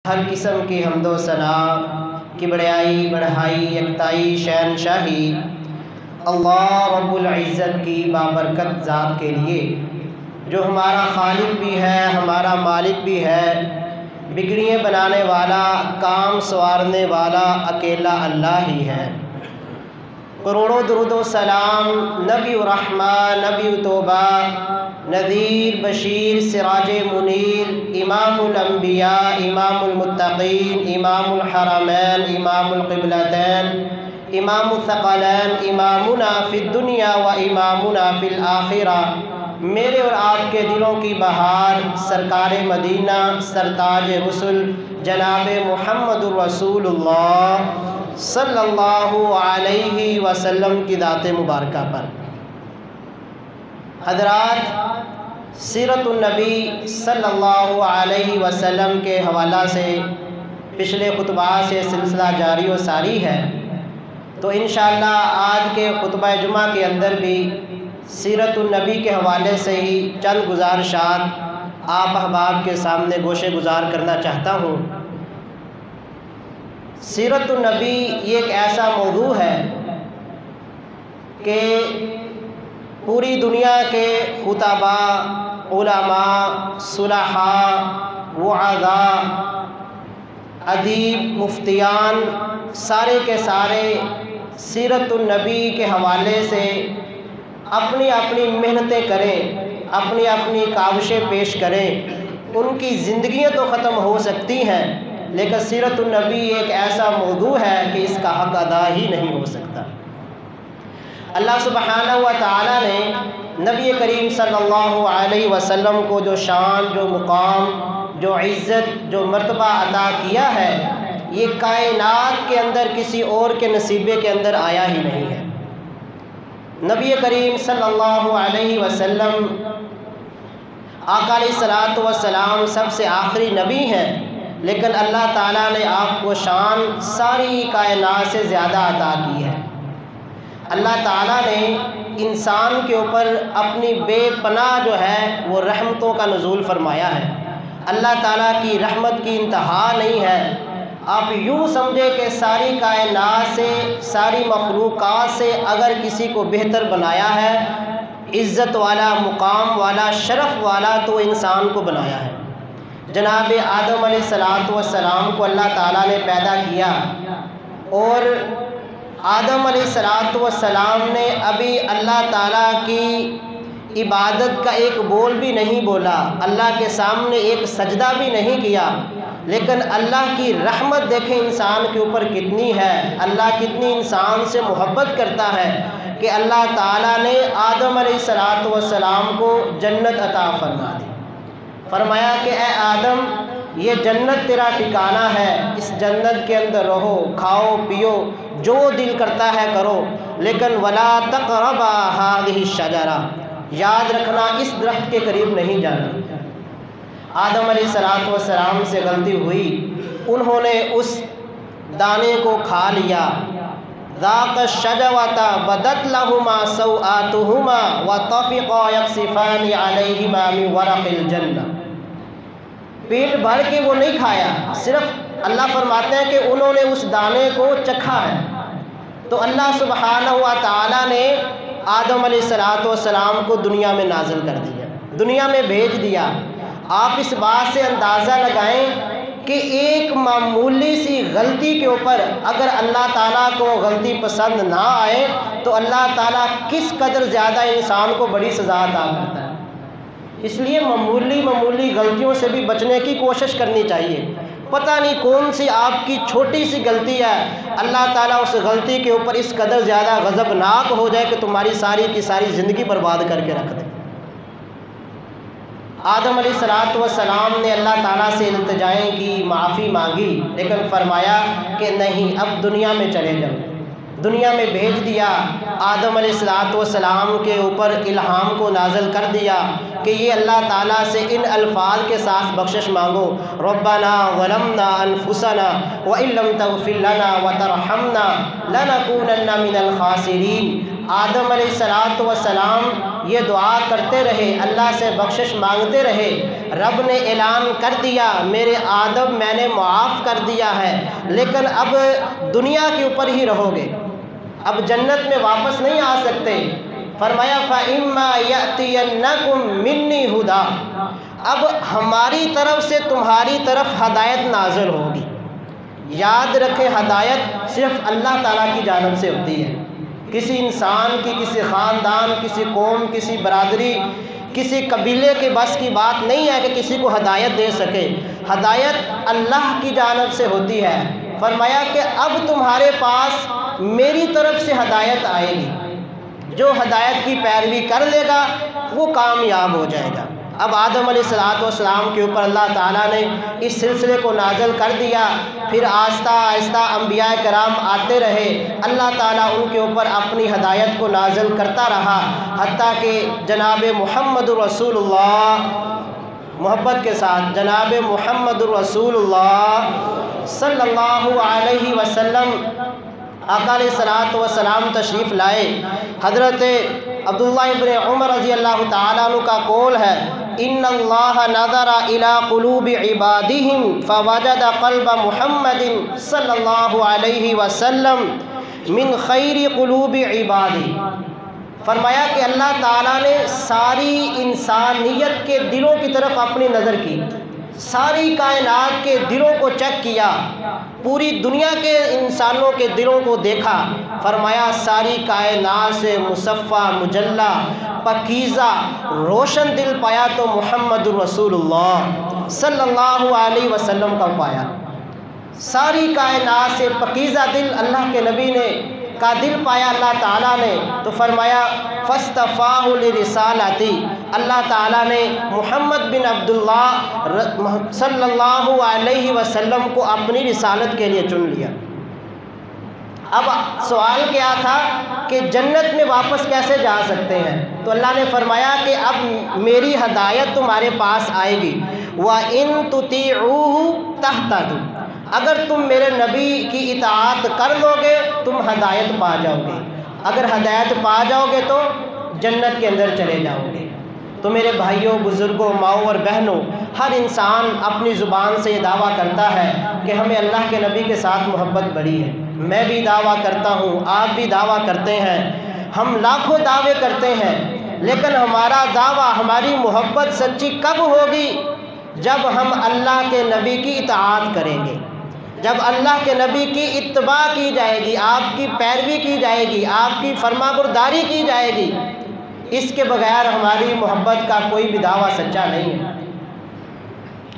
ہر قسم کی حمد و ثنا کی بڑائی بڑھائی یکتائی شہنشاہی اللہ رب العزت کی بابرکت ذات کے لیے جو ہمارا خالق بھی ہے ہمارا مالک بھی ہے، بگڑیاں بنانے والا کام سنوارنے والا اکیلا اللہ ہی ہے۔ کروڑوں درود و سلام نبی رحمہ نبی توبہ نذیر بشیر سراج منیر امام الانبیاء امام المتقین امام الحرمین امام القبلتین امام الثقلین امامنا فی الدنیا و امامنا فی الآخرہ، میرے اور آپ کے دلوں کی بہار سرکار مدینہ سرتاج رسل جناب محمد الرسول اللہ صلی اللہ علیہ وسلم کی ذات مبارکہ پر۔ حضرات، سیرت النبی صلی اللہ علیہ وسلم کے حوالہ سے پچھلے خطبات سے سلسلہ جاری و ساری ہے، تو انشاءاللہ آج کے خطبہ جمعہ کے اندر بھی سیرت النبی کے حوالے سے ہی چند گزارشات آپ احباب کے سامنے گوشے گزار کرنا چاہتا ہوں۔ سیرت النبی یہ ایک ایسا موضوع ہے کہ پوری دنیا کے خطباء، علماء، صلحاء، وعظاء، ادیب، مفتیان سارے کے سارے سیرت النبی کے حوالے سے اپنی اپنی محنتیں کریں، اپنی اپنی کاوشیں پیش کریں۔ ان کی زندگیاں تو ختم ہو سکتی ہیں، لیکن سیرت النبی ایک ایسا موضوع ہے کہ اس کا حق ادا ہی نہیں ہو سکتا۔ اللہ سبحانہ و تعالیٰ نے نبی کریم صلی اللہ علیہ وسلم کو جو شان، جو مقام، جو عزت، جو مرتبہ عطا کیا ہے، یہ کائنات کے اندر کسی اور کے نصیبے کے اندر آیا ہی نہیں ہے۔ نبی کریم صلی اللہ علیہ وسلم آقا علیہ الصلوۃ والسلام سب سے آخری نبی ہیں، لیکن اللہ تعالیٰ نے آپ کو شان ساری کائنات سے زیادہ عطا کی ہے۔ اللہ تعالیٰ نے انسان کے اوپر اپنی بے پناہ جو ہے وہ رحمتوں کا نزول فرمایا ہے۔ اللہ تعالیٰ کی رحمت کی انتہا نہیں ہے۔ آپ یوں سمجھے کہ ساری کائنات سے، ساری مخلوقات سے اگر کسی کو بہتر بنایا ہے، عزت والا، مقام والا، شرف والا، تو انسان کو بنایا ہے۔ جناب آدم علیہ السلام کو اللہ تعالیٰ نے پیدا کیا، اور آدم علیہ السلام نے ابھی اللہ تعالیٰ کی عبادت کا ایک بول بھی نہیں بولا، اللہ کے سامنے ایک سجدہ بھی نہیں کیا، لیکن اللہ کی رحمت دیکھیں انسان کے اوپر کتنی ہے، اللہ کتنی انسان سے محبت کرتا ہے کہ اللہ تعالیٰ نے آدم علیہ السلام کو جنت عطا فرما دی۔ فرمایا کہ اے آدم، یہ جنت تیرا ٹھکانہ ہے، اس جنت کے اندر رہو، کھاؤ پیو، جو دل کرتا ہے کرو، لیکن ولا تقربا هذه الشجرہ، یاد رکھنا اس درخت کے قریب نہیں جانا۔ آدم علیہ السلام سے غلطی ہوئی، انہوں نے اس دانے کو کھا لیا۔ ذاق الشجرۃ بدت لہما سوآتہما وطفقا یخصفان علیہما من ورق الجنہ، پیٹ بھر کے وہ نہیں کھایا، صرف اللہ فرماتے ہیں کہ انہوں نے اس دانے کو چکھا ہے۔ تو اللہ سبحانہ و تعالیٰ نے آدم علیہ السلام کو دنیا میں نازل کر دیا، دنیا میں بھیج دیا۔ آپ اس بات سے اندازہ لگائیں کہ ایک معمولی سی غلطی کے اوپر اگر اللہ تعالیٰ کو غلطی پسند نہ آئے تو اللہ تعالیٰ کس قدر زیادہ انسان کو بڑی سزا عطا کرتا ہے۔ اس لیے معمولی غلطیوں سے بھی بچنے کی کوشش کرنی چاہیے۔ پتہ نہیں کون سی آپ کی چھوٹی سی غلطی ہے، اللہ تعالیٰ اس غلطی کے اوپر اس قدر زیادہ غضبناک ہو جائے کہ تمہاری ساری کی ساری زندگی برباد کر کے رکھ دے۔ آدم علیہ السلام نے اللہ تعالیٰ سے التجائیں کی، معافی مانگی، لیکن فرمایا کہ نہیں، اب دنیا میں چلے جاؤ۔ دنیا میں بھیج دیا، آدم علیہ السلام کے اوپر الہام کو نازل کر دیا کہ یہ اللہ تعالیٰ سے ان الفاظ کے ساتھ بخشش مانگو، ربنا ظلمنا انفسنا وان لم تغفر لنا وترحمنا لنکونن من الخاسرین۔ آدم علیہ السلام یہ دعا کرتے رہے، اللہ سے بخشش مانگتے رہے، رب نے اعلان کر دیا میرے آدم میں نے معاف کر دیا ہے، لیکن اب دنیا کے اوپر ہی رہو گے، اب جنت میں واپس نہیں آ سکتے۔ فرمایا فَإِمَّا يَأْتِيَنَّكُم مِّنِّي هُدًى، اب ہماری طرف سے تمہاری طرف ہدایت نازل ہوگی۔ یاد رکھیں ہدایت صرف اللہ تعالیٰ کی جانب سے ہوتی ہے، کسی انسان کی، کسی خاندان، کسی قوم، کسی برادری، کسی قبیلے کے بس کی بات نہیں ہے کہ کسی کو ہدایت دے سکے، ہدایت اللہ کی جانب سے ہوتی ہے۔ فرمایا کہ اب تمہارے پاس میری طرف سے ہدایت آئے گی، جو ہدایت کی پیروی کر لے گا وہ کامیاب ہو جائے گا۔ اب آدم علیہ السلام کے اوپر اللہ تعالیٰ نے اس سلسلے کو نازل کر دیا، پھر آہستہ آہستہ انبیاء کرام آتے رہے، اللہ تعالیٰ ان کے اوپر اپنی ہدایت کو نازل کرتا رہا، حتیٰ کہ جناب محمد رسول اللہ، محبت کے ساتھ جناب محمد رسول اللہ صلی اللہ علیہ وسلم آقا علیہ السلام تشریف لائے۔ حضرت عبداللہ ابن عمر رضی اللہ تعالیٰ عنہ کا قول ہے ان اللہ نظر الى قلوب عبادہم فوجد قلب محمد صلی اللہ علیہ وسلم من خیر قلوب عبادی۔ فرمایا کہ اللہ تعالیٰ نے ساری انسانیت کے دلوں کی طرف اپنی نظر کی، ساری کائنات کے دلوں کو چیک کیا، پوری دنیا کے انسانوں کے دلوں کو دیکھا، فرمایا ساری کائنات سے مصفہ، مجلہ، پاکیزہ، روشن دل پایا تو محمد رسول اللہ صلی اللہ علیہ وسلم کا پایا۔ ساری کائنات سے پاکیزہ دل اللہ کے نبی نے کا دل پایا اللہ تعالیٰ نے، تو فرمایا فاصطفاہ لرسالتی، اللہ تعالیٰ نے محمد بن عبداللہ صلی اللہ علیہ وسلم کو اپنی رسالت کے لیے چن لیا۔ اب سوال کیا تھا کہ جنت میں واپس کیسے جا سکتے ہیں؟ تو اللہ نے فرمایا کہ اب میری ہدایت تمہارے پاس آئے گی، وَإِن تُطِيعُوهُ تَهْتَدُوا، اگر تم میرے نبی کی اطاعت کر لو گے تم ہدایت پا جاؤ گے، اگر ہدایت پا جاؤ گے تو جنت کے اندر چلے جاؤ گے۔ تو میرے بھائیوں، بزرگوں، ماؤں اور بہنوں، ہر انسان اپنی زبان سے یہ دعویٰ کرتا ہے کہ ہمیں اللہ کے نبی کے ساتھ محبت بڑی ہے۔ میں بھی دعویٰ کرتا ہوں، آپ بھی دعویٰ کرتے ہیں، ہم لاکھوں دعوے کرتے ہیں، لیکن ہمارا دعویٰ، ہماری محبت سچی کب ہوگی؟ جب ہم اللہ کے نبی کی اطاعت کریں گے، جب اللہ کے نبی کی اتباع کی جائے گی، آپ کی پیروی کی جائے گی، آپ کی فرما برداری کی جائے گی، اس کے بغیر ہماری محبت کا کوئی بھی دعویٰ سچا نہیں ہے۔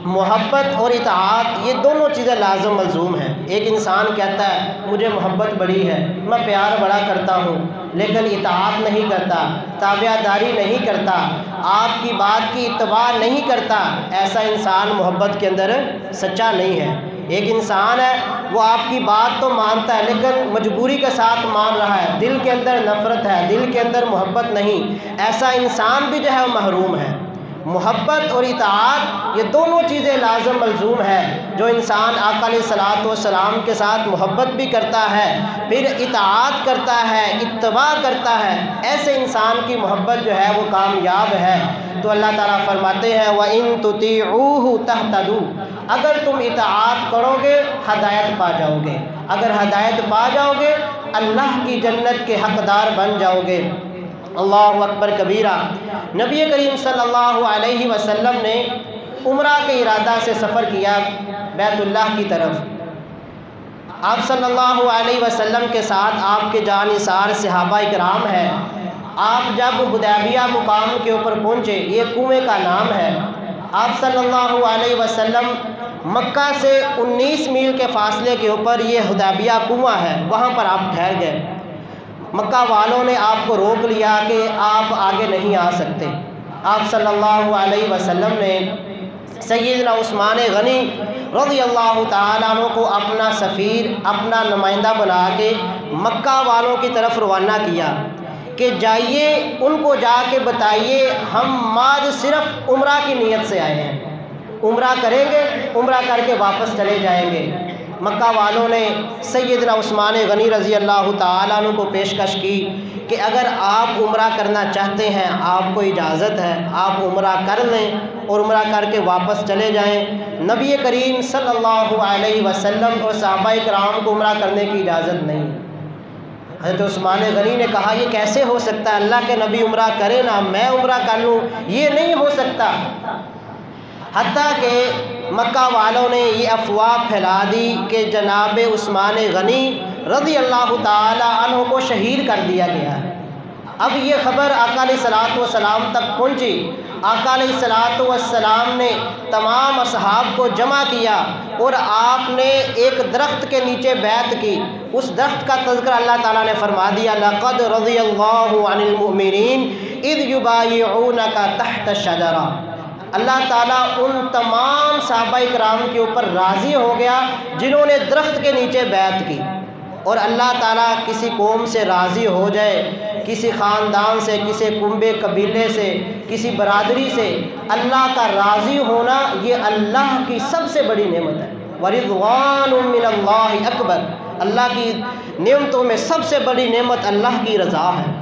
محبت اور اطاعت یہ دونوں چیزیں لازم ملزوم ہیں۔ ایک انسان کہتا ہے مجھے محبت بڑی ہے، میں پیار بڑا کرتا ہوں، لیکن اطاعت نہیں کرتا، تابع داری نہیں کرتا، آپ کی بات کی اتباع نہیں کرتا، ایسا انسان محبت کے اندر سچا نہیں ہے۔ ایک انسان ہے وہ آپ کی بات تو مانتا ہے لیکن مجبوری کے ساتھ مان رہا ہے، دل کے اندر نفرت ہے، دل کے اندر محبت نہیں، ایسا انسان بھی جو ہے وہ محروم ہے۔ محبت اور اطاعت یہ دونوں چیزیں لازم ملزوم ہے۔ جو انسان آقا علیہ السلام کے ساتھ محبت بھی کرتا ہے، پھر اطاعت کرتا ہے، اتباع کرتا ہے، ایسے انسان کی محبت جو ہے وہ کامیاب ہے۔ تو اللہ تعالیٰ فرماتے ہیں وَإِن تُطِيعُوهُ تَهْتَدُوا، اگر تم اطاعت کرو گے ہدایت پا جاؤ گے، اگر ہدایت پا جاؤ گے اللہ کی جنت کے حقدار بن جاؤ گے۔ اللہ اکبر کبیرہ۔ نبی کریم صلی اللہ علیہ وسلم نے عمرہ کے ارادہ سے سفر کیا بیت اللہ کی طرف۔ آپ صلی اللہ علیہ وسلم کے ساتھ آپ کے جانثار صحابہ اکرام ہیں۔ آپ جب حدیبیہ مقام کے اوپر پہنچے، یہ کنویں کا نام ہے، آپ صلی اللہ علیہ وسلم مکہ سے 19 میل کے فاصلے کے اوپر یہ حدیبیہ کنواں ہے، وہاں پر آپ ٹھہر گئے۔ مکہ والوں نے آپ کو روک لیا کہ آپ آگے نہیں آ سکتے۔ آپ صلی اللہ علیہ وسلم نے سیدنا عثمان غنی رضی اللہ تعالیٰ عنہ کو اپنا سفیر، اپنا نمائندہ بنا کے مکہ والوں کی طرف روانہ کیا کہ جائیے ان کو جا کے بتائیے ہم ماج صرف عمرہ کی نیت سے آئے ہیں، عمرہ کریں گے، عمرہ کر کے واپس چلے جائیں گے۔ مکہ والوں نے سیدنا عثمان غنی رضی اللہ تعالیٰ عنہ کو پیشکش کی کہ اگر آپ عمرہ کرنا چاہتے ہیں آپ کو اجازت ہے، آپ عمرہ کر لیں اور عمرہ کر کے واپس چلے جائیں۔ نبی کریم صلی اللہ علیہ وسلم اور صحابہ کرام کو عمرہ کرنے کی اجازت نہیں۔ حضرت عثمان غنی نے کہا یہ کیسے ہو سکتا ہے، اللہ کے نبی عمرہ کرے نا میں عمرہ کر لوں، یہ نہیں ہو سکتا۔ حتیٰ کہ مکہ والوں نے یہ افواہ پھیلا دی کہ جناب عثمان غنی رضی اللہ تعالی عنہ کو شہید کر دیا گیا ہے۔ اب یہ خبر آقا علیہ الصلوۃ والسلام تک پہنچی۔ آقا علیہ الصلوۃ والسلام نے تمام اصحاب کو جمع کیا اور آپ نے ایک درخت کے نیچے بیعت کی۔ اس درخت کا تذکرہ اللہ تعالیٰ نے فرما دیا، لقد رضی اللہ عن المؤمنین اذ یبایعونک تحت الشجرہ۔ اللہ تعالیٰ ان تمام صحابہ کرام کے اوپر راضی ہو گیا جنہوں نے درخت کے نیچے بیعت کی۔ اور اللہ تعالیٰ کسی قوم سے راضی ہو جائے، کسی خاندان سے، کسی کنبے قبیلے سے، کسی برادری سے، اللہ کا راضی ہونا یہ اللہ کی سب سے بڑی نعمت ہے۔ وَرِضْوَانٌ مِّنَ اللَّهِ أَكْبَرُ، اللہ کی نعمتوں میں سب سے بڑی نعمت اللہ کی رضا ہے۔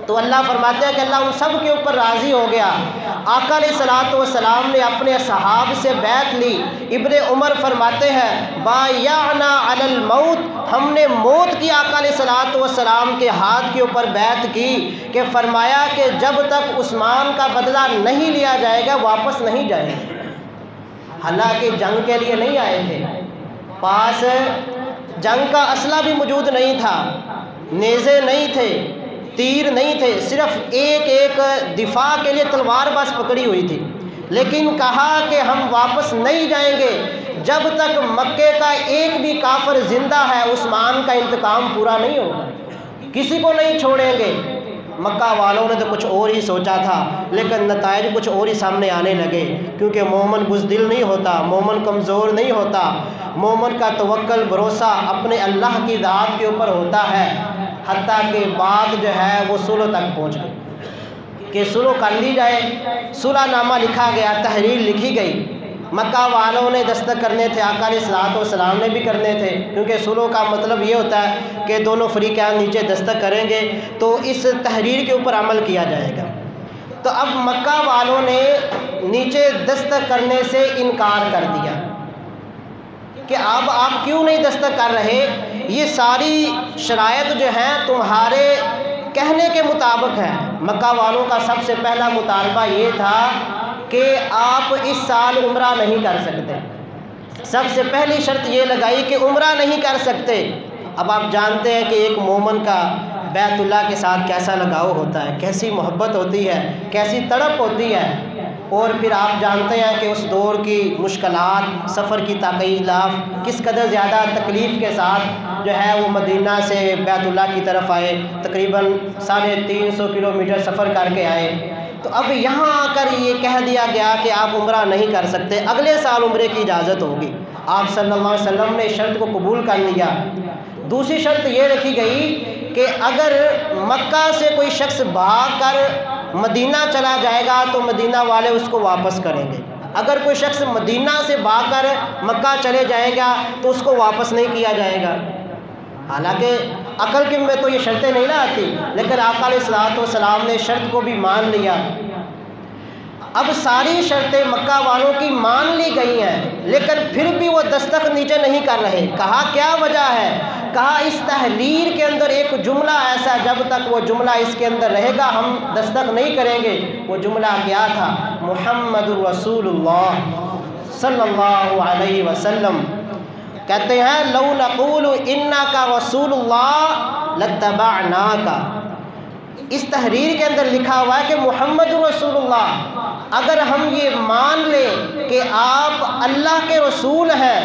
تو اللہ فرماتے ہیں کہ اللہ ان سب کے اوپر راضی ہو گیا۔ آقا علیہ الصلوۃ والسلام نے اپنے صحاب سے بیعت لی۔ ابن عمر فرماتے ہیں بایعنا علی الموت، ہم نے موت کی آقا علیہ الصلوۃ والسلام کے ہاتھ کے اوپر بیعت کی کہ فرمایا کہ جب تک عثمان کا بدلہ نہیں لیا جائے گا واپس نہیں جائیں گے۔ حالانکہ جنگ کے لیے نہیں آئے تھے، پاس جنگ کا اسلحہ بھی موجود نہیں تھا، نیزے نہیں تھے، تیر نہیں تھے، صرف ایک دفاع کے لیے تلوار بس پکڑی ہوئی تھی، لیکن کہا کہ ہم واپس نہیں جائیں گے جب تک مکے کا ایک بھی کافر زندہ ہے عثمان کا انتقام پورا نہیں ہوگا، کسی کو نہیں چھوڑیں گے۔ مکہ والوں نے تو کچھ اور ہی سوچا تھا، لیکن نتائج کچھ اور ہی سامنے آنے لگے، کیونکہ مومن بزدل نہیں ہوتا، مومن کمزور نہیں ہوتا، مومن کا توکل بھروسہ اپنے اللہ کی ذات کے اوپر ہوتا ہے۔ حتیٰ کہ بات جو ہے وہ صلح تک پہنچ گئی کہ صلح کر لی جائے۔ صلح نامہ لکھا گیا، تحریر لکھی گئی۔ مکہ والوں نے دستخط کرنے تھے، آقا علیہ الصلوۃ والسلام نے بھی کرنے تھے، کیونکہ صلح کا مطلب یہ ہوتا ہے کہ دونوں فریقین نیچے دستخط کریں گے تو اس تحریر کے اوپر عمل کیا جائے گا۔ تو اب مکہ والوں نے نیچے دستخط کرنے سے انکار کر دیا کہ اب آپ کیوں نہیں دستخط کر رہے، یہ ساری شرائط جو ہیں تمہارے کہنے کے مطابق ہے۔ مکہ والوں کا سب سے پہلا مطالبہ یہ تھا کہ آپ اس سال عمرہ نہیں کر سکتے، سب سے پہلی شرط یہ لگائی کہ عمرہ نہیں کر سکتے۔ اب آپ جانتے ہیں کہ ایک مومن کا بیت اللہ کے ساتھ کیسا لگاؤ ہوتا ہے، کیسی محبت ہوتی ہے، کیسی تڑپ ہوتی ہے۔ اور پھر آپ جانتے ہیں کہ اس دور کی مشکلات، سفر کی تکلیف کس قدر زیادہ تکلیف کے ساتھ جو ہے وہ مدینہ سے بیت اللہ کی طرف آئے، تقریباً 350 کلومیٹر سفر کر کے آئے۔ تو اب یہاں آ کر یہ کہہ دیا گیا کہ آپ عمرہ نہیں کر سکتے، اگلے سال عمرے کی اجازت ہوگی۔ آپ صلی اللہ علیہ وسلم نے شرط کو قبول کر لیا۔ دوسری شرط یہ رکھی گئی کہ اگر مکہ سے کوئی شخص بھاگ کر مدینہ چلا جائے گا تو مدینہ والے اس کو واپس کریں گے، اگر کوئی شخص مدینہ سے بھاگ کر مکہ چلے جائے گا تو اس کو واپس نہیں کیا جائے گا۔ حالانکہ عقل کے میں تو یہ شرطیں نہیں نہ آتی، لیکن آقا علیہ الصلوۃ والسلام نے شرط کو بھی مان لیا۔ اب ساری شرطیں مکہ والوں کی مان لی گئی ہیں، لیکن پھر بھی وہ دستخط نیچے نہیں کر رہے۔ کہا کیا وجہ ہے؟ کہا اس تحریر کے اندر ایک جملہ ایسا، جب تک وہ جملہ اس کے اندر رہے گا ہم دستخط نہیں کریں گے۔ وہ جملہ کیا تھا؟ محمد رسول اللہ صلی اللہ علیہ وسلم کہتے ہیں لو نقول انک رسول اللہ لاتبعناک۔ اس تحریر کے اندر لکھا ہوا ہے کہ محمد رسول اللہ، اگر ہم یہ مان لیں کہ آپ اللہ کے رسول ہیں،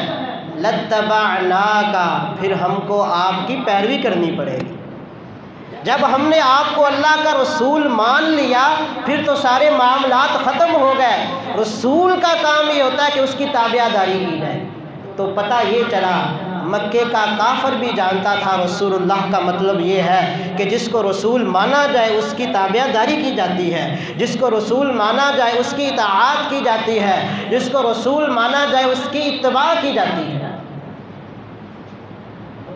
لاتبعناک، پھر ہم کو آپ کی پیروی کرنی پڑے گی۔ جب ہم نے آپ کو اللہ کا رسول مان لیا پھر تو سارے معاملات ختم ہو گئے۔ رسول کا کام یہ ہوتا ہے کہ اس کی تابع داری کی جائے۔ تو پتہ یہ چلا مکے کا کافر بھی جانتا تھا رسول اللہ کا مطلب یہ ہے کہ جس کو رسول مانا جائے اس کی تابع داری کی جاتی ہے، جس کو رسول مانا جائے اس کی اطاعت کی جاتی ہے، جس کو رسول مانا جائے اس کی اتباع کی جاتی ہے۔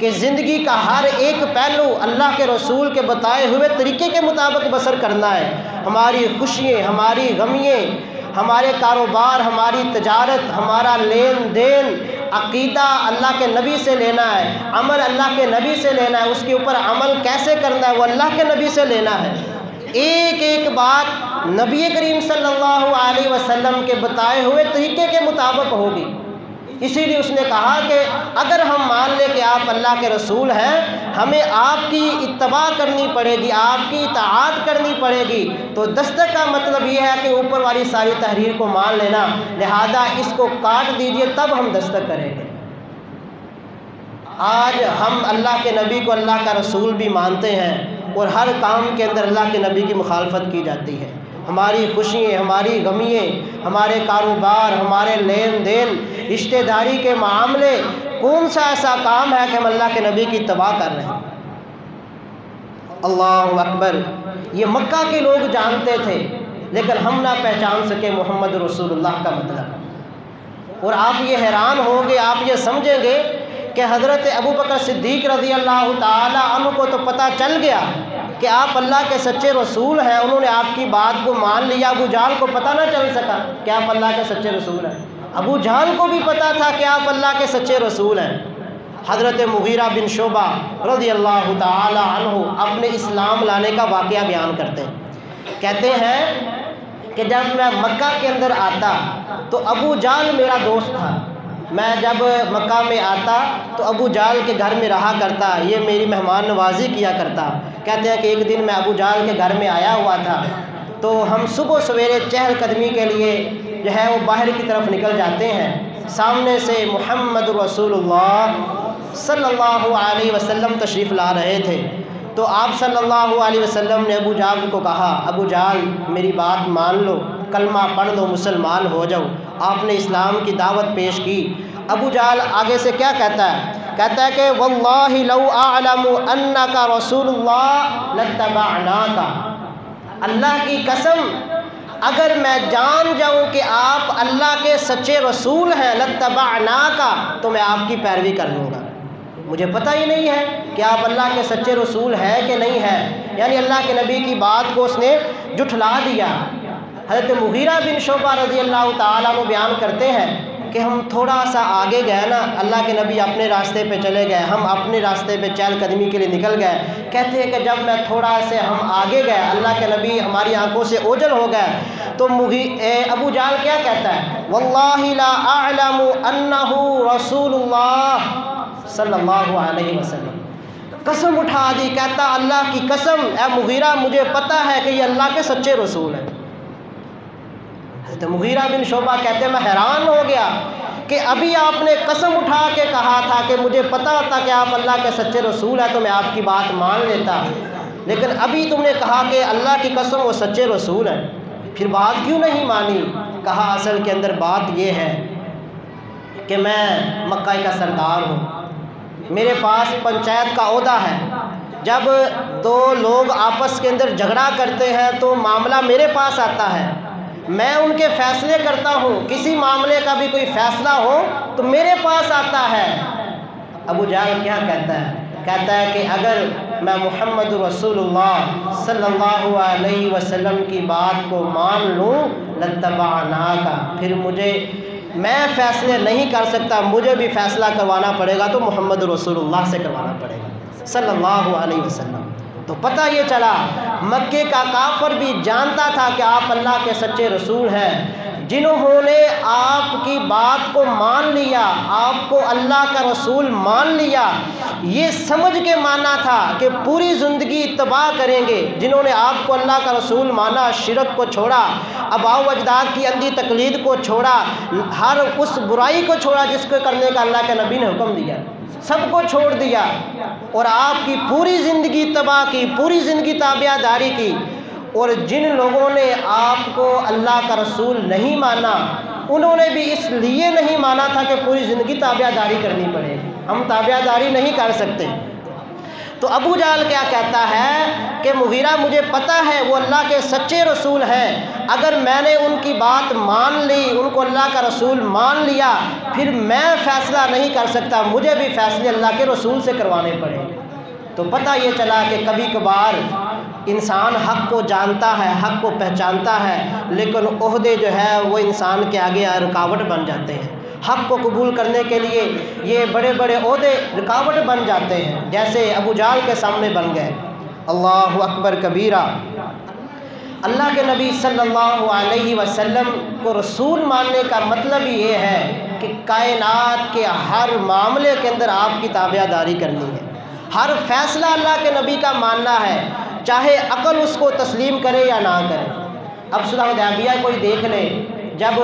کہ زندگی کا ہر ایک پہلو اللہ کے رسول کے بتائے ہوئے طریقے کے مطابق بسر کرنا ہے. ہماری خوشیاں، ہماری غمیاں، ہمارے کاروبار، ہماری تجارت، ہمارا لین دین، عقیدہ اللہ کے نبی سے لینا ہے، عمل اللہ کے نبی سے لینا ہے، اس کے اوپر عمل کیسے کرنا ہے وہ اللہ کے نبی سے لینا ہے. ایک ایک بات نبی کریم صلی اللہ علیہ وسلم کے بتائے ہوئے طریقے کے مطابق ہوگی. اسی لیے اس نے کہا کہ اگر ہم مان لیں کہ آپ اللہ کے رسول ہیں، ہمیں آپ کی اتباع کرنی پڑے گی، آپ کی اطاعت کرنی پڑے گی. تو دستک کا مطلب یہ ہے کہ اوپر والی ساری تحریر کو مان لینا، لہذا اس کو کاٹ دیجئے تب ہم دستک کریں گے. آج ہم اللہ کے نبی کو اللہ کا رسول بھی مانتے ہیں اور ہر کام کے اندر اللہ کے نبی کی مخالفت کی جاتی ہے. ہماری خوشیاں، ہماری غمیاں، ہمارے کاروبار، ہمارے لین دین، رشتہ داری کے معاملے، کون سا ایسا کام ہے کہ ہم اللہ کے نبی کی اتباع کر رہے ہیں؟ اللہ اکبر. یہ مکہ کے لوگ جانتے تھے لیکن ہم نہ پہچان سکے محمد رسول اللہ کا مطلب. اور آپ یہ حیران ہوں گے، آپ یہ سمجھیں گے کہ حضرت ابوبکر صدیق رضی اللہ تعالی عنہ کو تو پتہ چل گیا کہ آپ اللہ کے سچے رسول ہیں، انہوں نے آپ کی بات کو مان لیا. ابو جہل کو پتہ نہ چل سکا کہ آپ اللہ کے سچے رسول ہیں. ابو جہل کو بھی پتہ تھا کہ آپ اللہ کے سچے رسول ہیں. حضرت مغیرہ بن شعبہ رضی اللہ تعالی عنہ اپنے اسلام لانے کا واقعہ بیان کرتے ہیں. کہتے ہیں کہ جب میں مکہ کے اندر آتا تو ابو جہل میرا دوست تھا. میں جب مکہ میں آتا تو ابو جہل کے گھر میں رہا کرتا، یہ میری مہمان نوازی کیا کرتا. کہتے ہیں کہ ایک دن میں ابو جہل کے گھر میں آیا ہوا تھا تو ہم صبح سویرے چہل قدمی کے لیے جو ہے وہ باہر کی طرف نکل جاتے ہیں. سامنے سے محمد رسول اللہ صلی اللہ علیہ وسلم تشریف لا رہے تھے. تو آپ صلی اللہ علیہ وسلم نے ابو جہل کو کہا، ابو جہل میری بات مان لو، کلمہ پڑھ لو، مسلمان ہو جاؤ. آپ نے اسلام کی دعوت پیش کی. ابو جہل آگے سے کیا کہتا ہے؟ کہتا ہے کہ واللہ لو اعلم انک رسول اللہ لاتبعناک. اللہ کی قسم اگر میں جان جاؤں کہ آپ اللہ کے سچے رسول ہیں، لاتبعناک، تو میں آپ کی پیروی کر لوں گا. مجھے پتہ ہی نہیں ہے کہ آپ اللہ کے سچے رسول ہے کہ نہیں ہے. یعنی اللہ کے نبی کی بات کو اس نے جھٹلا دیا. حضرت مغیرہ بن شعبہ رضی اللہ تعالیٰ عنہ بیان کرتے ہیں کہ ہم تھوڑا سا آگے گئے نا، اللہ کے نبی اپنے راستے پہ چلے گئے، ہم اپنے راستے پہ چہل قدمی کے لیے نکل گئے. کہتے ہیں کہ جب میں تھوڑا سے ہم آگے گئے، اللہ کے نبی ہماری آنکھوں سے اوجھل ہو گئے. تو ابو جہل کیا کہتا ہے؟ واللہ لا اعلم انہ رسول اللہ صلی اللہ علیہ وسلم. قسم اٹھا دی، کہتا اللہ کی قسم اے مغیرہ مجھے پتہ ہے کہ یہ اللہ کے سچے رسول ہیں. حضرت مغیرہ بن شعبہ کہتے ہیں میں حیران ہو گیا کہ ابھی آپ نے قسم اٹھا کے کہا تھا کہ مجھے پتہ ہوتا کہ آپ اللہ کے سچے رسول ہیں تو میں آپ کی بات مان لیتا، لیکن ابھی تم نے کہا کہ اللہ کی قسم وہ سچے رسول ہیں، پھر بات کیوں نہیں مانی؟ کہا اصل کے اندر بات یہ ہے کہ میں مکہ کا سردار ہوں، میرے پاس پنچایت کا عہدہ ہے. جب دو لوگ آپس کے اندر جھگڑا کرتے ہیں تو معاملہ میرے پاس آتا ہے، میں ان کے فیصلے کرتا ہوں. کسی معاملے کا بھی کوئی فیصلہ ہو تو میرے پاس آتا ہے. ابو جہل کیا کہتا ہے؟ کہتا ہے کہ اگر میں محمد رسول اللہ صلی اللہ علیہ وسلم کی بات کو مان لوں لاتبعناک، پھر میں فیصلے نہیں کر سکتا، مجھے بھی فیصلہ کروانا پڑے گا تو محمد رسول اللہ سے کروانا پڑے گا صلی اللہ علیہ وسلم. تو پتہ یہ چلا مکے کا کافر بھی جانتا تھا کہ آپ اللہ کے سچے رسول ہیں. جنہوں نے آپ کی بات کو مان لیا، آپ کو اللہ کا رسول مان لیا، یہ سمجھ کے مانا تھا کہ پوری زندگی اتباع کریں گے. جنہوں نے آپ کو اللہ کا رسول مانا، شرک کو چھوڑا، آباء و اجداد کی اندھی تقلید کو چھوڑا، ہر اس برائی کو چھوڑا جس کو کرنے کا اللہ کے نبی نے حکم دیا، سب کو چھوڑ دیا اور آپ کی پوری زندگی اتباع کی، پوری زندگی تابع داری کی. اور جن لوگوں نے آپ کو اللہ کا رسول نہیں مانا، انہوں نے بھی اس لیے نہیں مانا تھا کہ پوری زندگی تابع داری کرنی پڑے گی، ہم تابع داری نہیں کر سکتے. تو ابو جہل کیا کہتا ہے کہ مغیرہ مجھے پتہ ہے وہ اللہ کے سچے رسول ہیں، اگر میں نے ان کی بات مان لی، ان کو اللہ کا رسول مان لیا، پھر میں فیصلہ نہیں کر سکتا، مجھے بھی فیصلے اللہ کے رسول سے کروانے پڑیں گے۔ تو پتہ یہ چلا کہ کبھی کبھار انسان حق کو جانتا ہے، حق کو پہچانتا ہے، لیکن عہدے جو ہے وہ انسان کے آگے رکاوٹ بن جاتے ہیں۔ حق کو قبول کرنے کے لیے یہ بڑے بڑے عہدے رکاوٹ بن جاتے ہیں، جیسے ابو جہل کے سامنے بن گئے۔ اللہ اکبر کبیرہ۔ اللہ کے نبی صلی اللہ علیہ وسلم کو رسول ماننے کا مطلب یہ ہے کہ کائنات کے ہر معاملے کے اندر آپ کی تابع داری کرنی ہے، ہر فیصلہ اللہ کے نبی کا ماننا ہے، چاہے عقل اس کو تسلیم کرے یا نہ کرے۔ اب صلح حدیبیہ کوئی دیکھ لے، جب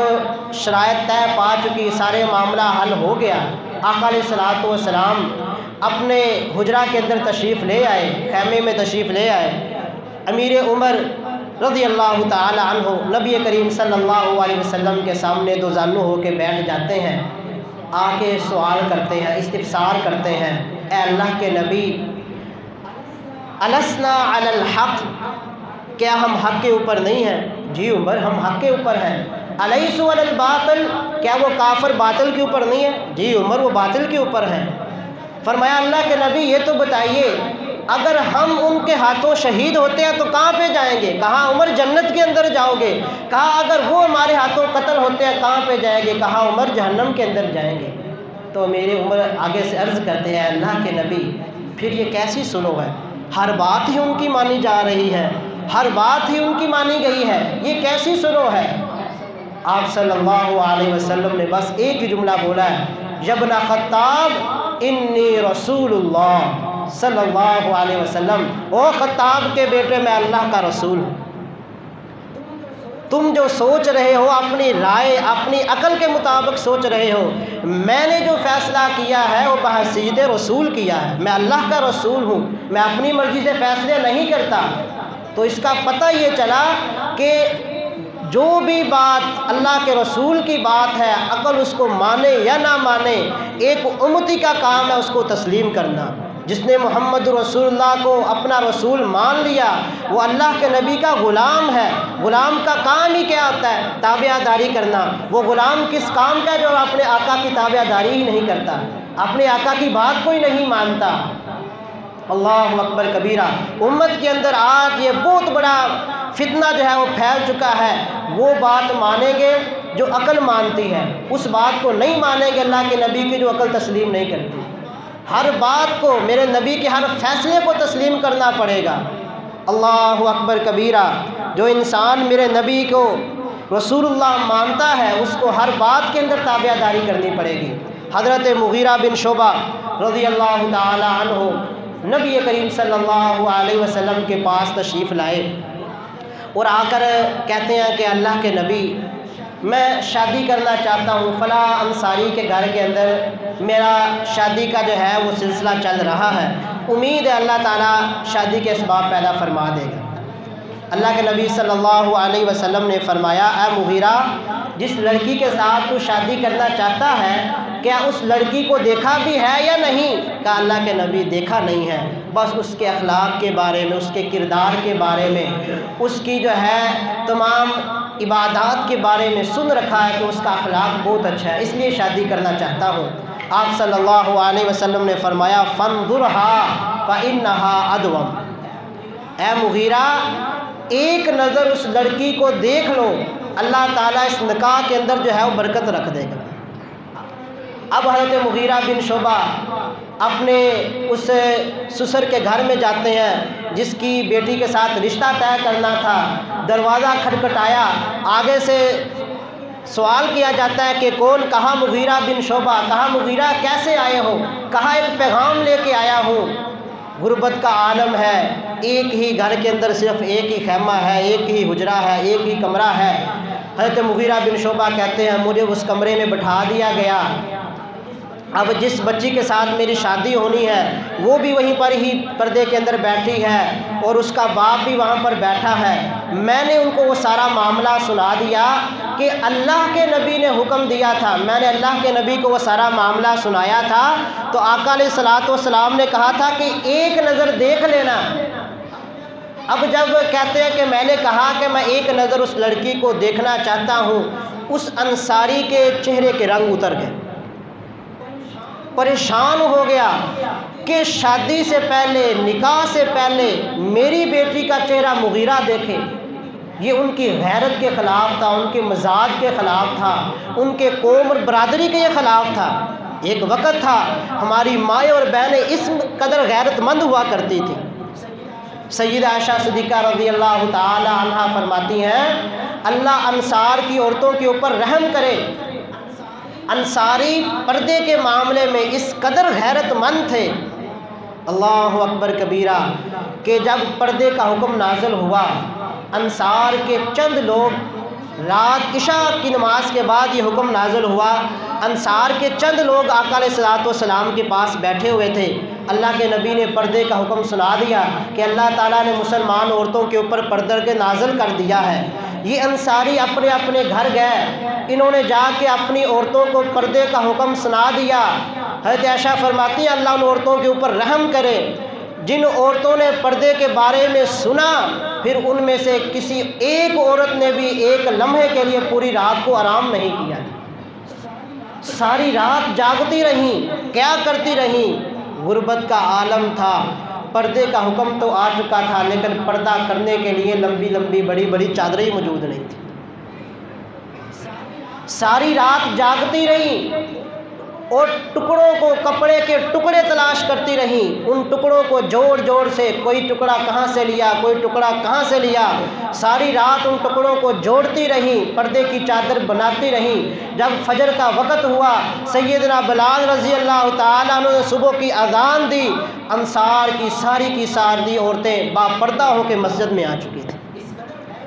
شرائط طے پا چکی، سارے معاملہ حل ہو گیا، آقا علیہ الصلوۃ والسلام اپنے حجرہ کے اندر تشریف لے آئے، خیمے میں تشریف لے آئے۔ امیر عمر رضی اللہ تعالی عنہ نبی کریم صلی اللہ علیہ وسلم کے سامنے دو زانو ہو کے بیٹھ جاتے ہیں، آ کے سوال کرتے ہیں، استفسار کرتے ہیں، اے اللہ کے نبی، السنا علی الحق، کیا ہم حق کے اوپر نہیں ہیں؟ جی عمر، ہم حق کے اوپر ہیں۔ الیسوا علی الباطل، کیا وہ کافر باطل کے اوپر نہیں ہے؟ جی عمر، وہ باطل کے اوپر ہیں۔ فرمایا اللہ کے نبی یہ تو بتائیے، اگر ہم ان کے ہاتھوں شہید ہوتے ہیں تو کہاں پہ جائیں گے؟ کہا عمر جنت کے اندر جاؤ گے۔ کہا اگر وہ ہمارے ہاتھوں قتل ہوتے ہیں کہاں پہ جائیں گے؟ کہا عمر جہنم کے اندر جائیں گے۔ تو میرے عمر آگے سے عرض کرتے ہیں اللہ کے نبی پھر یہ کیسی سلو ہے؟ ہر بات ہی ان کی مانی جا رہی ہے، ہر بات ہی ان کی مانی گئی ہے، یہ کیسی سلو ہے؟ آپ صلی اللہ علیہ وسلم نے بس ایک ہی جملہ بولا ہے، ابن خطاب انی رسول اللہ صلی اللہ علیہ وسلم، او خطاب کے بیٹے میں اللہ کا رسول ہوں۔ تم جو سوچ رہے ہو اپنی رائے، اپنی عقل کے مطابق سوچ رہے ہو، میں نے جو فیصلہ کیا ہے وہ بحیثیت رسول کیا ہے، میں اللہ کا رسول ہوں، میں اپنی مرضی سے فیصلے نہیں کرتا۔ تو اس کا پتہ یہ چلا کہ جو بھی بات اللہ کے رسول کی بات ہے، عقل اس کو مانے یا نہ مانے، ایک امتی کا کام ہے اس کو تسلیم کرنا۔ جس نے محمد رسول اللہ کو اپنا رسول مان لیا وہ اللہ کے نبی کا غلام ہے۔ غلام کا کام ہی کیا ہوتا ہے؟ تابع داری کرنا۔ وہ غلام کس کام کا جو اپنے آقا کی تابع داری ہی نہیں کرتا، اپنے آقا کی بات کو ہی نہیں مانتا۔ اللہ اکبر کبیرہ۔ امت کے اندر آج یہ بہت بڑا فتنہ جو ہے وہ پھیل چکا ہے، وہ بات مانیں گے جو عقل مانتی ہے، اس بات کو نہیں مانیں گے اللہ کے نبی کی جو عقل تسلیم نہیں کرتی۔ ہر بات کو، میرے نبی کے ہر فیصلے کو تسلیم کرنا پڑے گا۔ اللہ اکبر کبیرہ۔ جو انسان میرے نبی کو رسول اللہ مانتا ہے اس کو ہر بات کے اندر تابع داری کرنی پڑے گی۔ حضرت مغیرہ بن شعبہ رضی اللہ تعالی عنہ نبی کریم صلی اللہ علیہ وسلم کے پاس تشریف لائے اور آ کر کہتے ہیں کہ اللہ کے نبی، میں شادی کرنا چاہتا ہوں، فلاں انصاری کے گھر کے اندر میرا شادی کا جو ہے وہ سلسلہ چل رہا ہے، امید ہے اللہ تعالیٰ شادی کے اسباب پیدا فرما دے گا۔ اللہ کے نبی صلی اللہ علیہ وسلم نے فرمایا، اے مغیرہ، جس لڑکی کے ساتھ تو شادی کرنا چاہتا ہے کیا اس لڑکی کو دیکھا بھی ہے یا نہیں؟ کہا اللہ کے نبی دیکھا نہیں ہے، بس اس کے اخلاق کے بارے میں، اس کے کردار کے بارے میں، اس کی جو ہے تمام عبادات کے بارے میں سن رکھا ہے کہ اس کا اخلاق بہت اچھا ہے، اس لیے شادی کرنا چاہتا ہوں۔ آپ صلی اللہ علیہ وسلم نے فرمایا، فانظرها فإنها أدوم، اے مغیرہ ایک نظر اس لڑکی کو دیکھ لو، اللہ تعالیٰ اس نکاح کے اندر جو ہے وہ برکت رکھ دے گا۔ اب حضرت مغیرہ بن شعبہ اپنے اس سسر کے گھر میں جاتے ہیں جس کی بیٹی کے ساتھ رشتہ طے کرنا تھا۔ دروازہ کھٹکھٹایا، آگے سے سوال کیا جاتا ہے کہ کون؟ کہا مغیرہ بن شعبہ۔ کہا مغیرہ کیسے آئے ہو؟ کہا ایک پیغام لے کے آیا ہوں، غربت کا عالم ہے، ایک ہی گھر کے اندر صرف ایک ہی خیمہ ہے، ایک ہی حجرہ ہے، ایک ہی کمرہ ہے۔ حضرت مغیرہ بن شعبہ کہتے ہیں مجھے اس کمرے میں بٹھا دیا گیا، اب جس بچی کے ساتھ میری شادی ہونی ہے وہ بھی وہیں پر ہی پردے کے اندر بیٹھی ہے، اور اس کا باپ بھی وہاں پر بیٹھا ہے، میں نے ان کو وہ سارا معاملہ سنا دیا کہ اللہ کے نبی نے حکم دیا تھا، میں نے اللہ کے نبی کو وہ سارا معاملہ سنایا تھا، تو آقا علیہ الصلوۃ والسلام نے کہا تھا کہ ایک نظر دیکھ لینا۔ اب جب کہتے ہیں کہ میں نے کہا کہ میں ایک نظر اس لڑکی کو دیکھنا چاہتا ہوں، اس انصاری کے چہرے کے رنگ اتر گئے، پریشان ہو گیا کہ شادی سے پہلے، نکاح سے پہلے میری بیٹی کا چہرہ مغیرہ دیکھے۔ یہ ان کی غیرت کے خلاف تھا، ان کے مزاج کے خلاف تھا، ان کے قوم اور برادری کے یہ خلاف تھا۔ ایک وقت تھا ہماری مائیں اور بہنیں اس قدر غیرت مند ہوا کرتی تھی۔ سیدہ عائشہ صدیقہ رضی اللہ تعالی عنہا فرماتی ہیں، اللہ انصار کی عورتوں کے اوپر رحم کرے۔ انصاری پردے کے معاملے میں اس قدر غیرت مند تھے، اللہ اکبر کبیرہ، کہ جب پردے کا حکم نازل ہوا، انصار کے چند لوگ، رات عشاء کی نماز کے بعد یہ حکم نازل ہوا، انصار کے چند لوگ آقا علیہ الصلوۃ والسلام کے پاس بیٹھے ہوئے تھے۔ اللہ کے نبی نے پردے کا حکم سنا دیا کہ اللہ تعالیٰ نے مسلمان عورتوں کے اوپر پردہ کے نازل کر دیا ہے۔ یہ انصاری اپنے اپنے گھر گئے، انہوں نے جا کے اپنی عورتوں کو پردے کا حکم سنا دیا۔ حضرت عائشہ فرماتی ہیں اللہ ان عورتوں کے اوپر رحم کرے جن عورتوں نے پردے کے بارے میں سنا، پھر ان میں سے کسی ایک عورت نے بھی ایک لمحے کے لیے پوری رات کو آرام نہیں کیا، ساری رات جاگتی رہیں، کیا کرتی رہیں؟ غربت کا عالم تھا، پردے کا حکم تو آ چکا تھا، لیکن پردہ کرنے کے لیے لمبی لمبی بڑی بڑی چادریں موجود نہیں تھیں۔ ساری رات جاگتی رہیں اور ٹکڑوں کو، کپڑے کے ٹکڑے تلاش کرتی رہیں، ان ٹکڑوں کو جوڑ جوڑ سے، کوئی ٹکڑا کہاں سے لیا، کوئی ٹکڑا کہاں سے لیا، ساری رات ان ٹکڑوں کو جوڑتی رہیں، پردے کی چادر بناتی رہیں۔ جب فجر کا وقت ہوا، سیدنا بلال رضی اللہ تعالیٰ عنہ نے صبح کی اذان دی، انصار کی ساری عورتیں با پردہ ہو کے مسجد میں آ چکی تھیں۔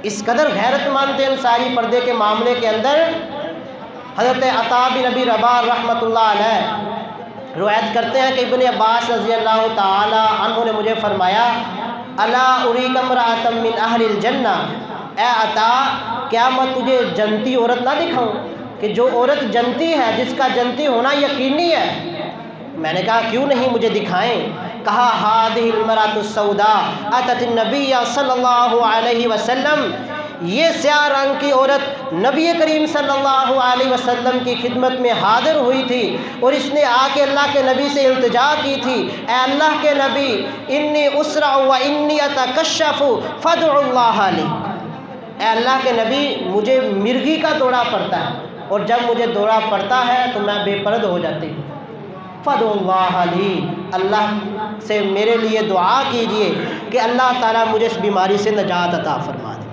اس قدر غیرت مند تھے انصاری پردے کے معاملے کے اندر۔ حضرت عطا بن ابی رباح رحمۃ اللہ علیہ روایت کرتے ہیں کہ ابن عباس رضی اللہ تعالی عنہ نے مجھے فرمایا، الا اریک امرأۃ من اہل الجنہ، اے عطا کیا میں تجھے جنتی عورت نہ دکھاؤں، کہ جو عورت جنتی ہے، جس کا جنتی ہونا یقینی ہے؟ میں نے کہا کیوں نہیں، مجھے دکھائیں۔ کہا ہذہ المرأۃ السوداء اتت النبی صلی اللہ علیہ وسلم، یہ سیاہ رنگ کی عورت نبی کریم صلی اللہ علیہ وسلم کی خدمت میں حاضر ہوئی تھی، اور اس نے آ کے اللہ کے نبی سے التجا کی تھی، اے اللہ کے نبی انی اسرع و انی اتکشف فادعوا اللہ لی، اے اللہ کے نبی مجھے مرگی کا دورہ پڑتا ہے، اور جب مجھے دورہ پڑتا ہے تو میں بے پرد ہو جاتی ہوں، فادعوا اللہ لی، اللہ سے میرے لیے دعا کیجئے کہ اللہ تعالیٰ مجھے اس بیماری سے نجات عطا فرما دے۔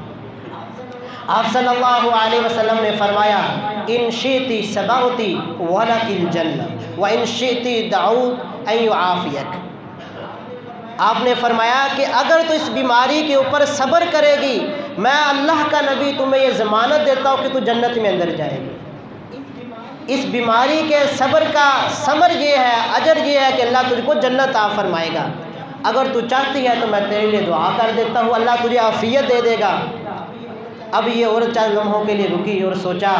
آپ صلی اللہ علیہ وسلم نے فرمایا، ان شئتی صبرتی ولک الجنہ وان شئتی دعوت ان یعافیک، آپ نے فرمایا کہ اگر تو اس بیماری کے اوپر صبر کرے گی، میں اللہ کا نبی تمہیں یہ ضمانت دیتا ہوں کہ تو جنت میں اندر جائے گی۔ اس بیماری کے صبر کا ثمر یہ ہے، اجر یہ ہے کہ اللہ تجھ کو جنت عطا فرمائے گا۔ اگر تو چاہتی ہے تو میں تیرے لیے دعا کر دیتا ہوں، اللہ تجھے عافیت دے دے گا۔ اب یہ عورت چند لمحوں کے لیے رکی اور سوچا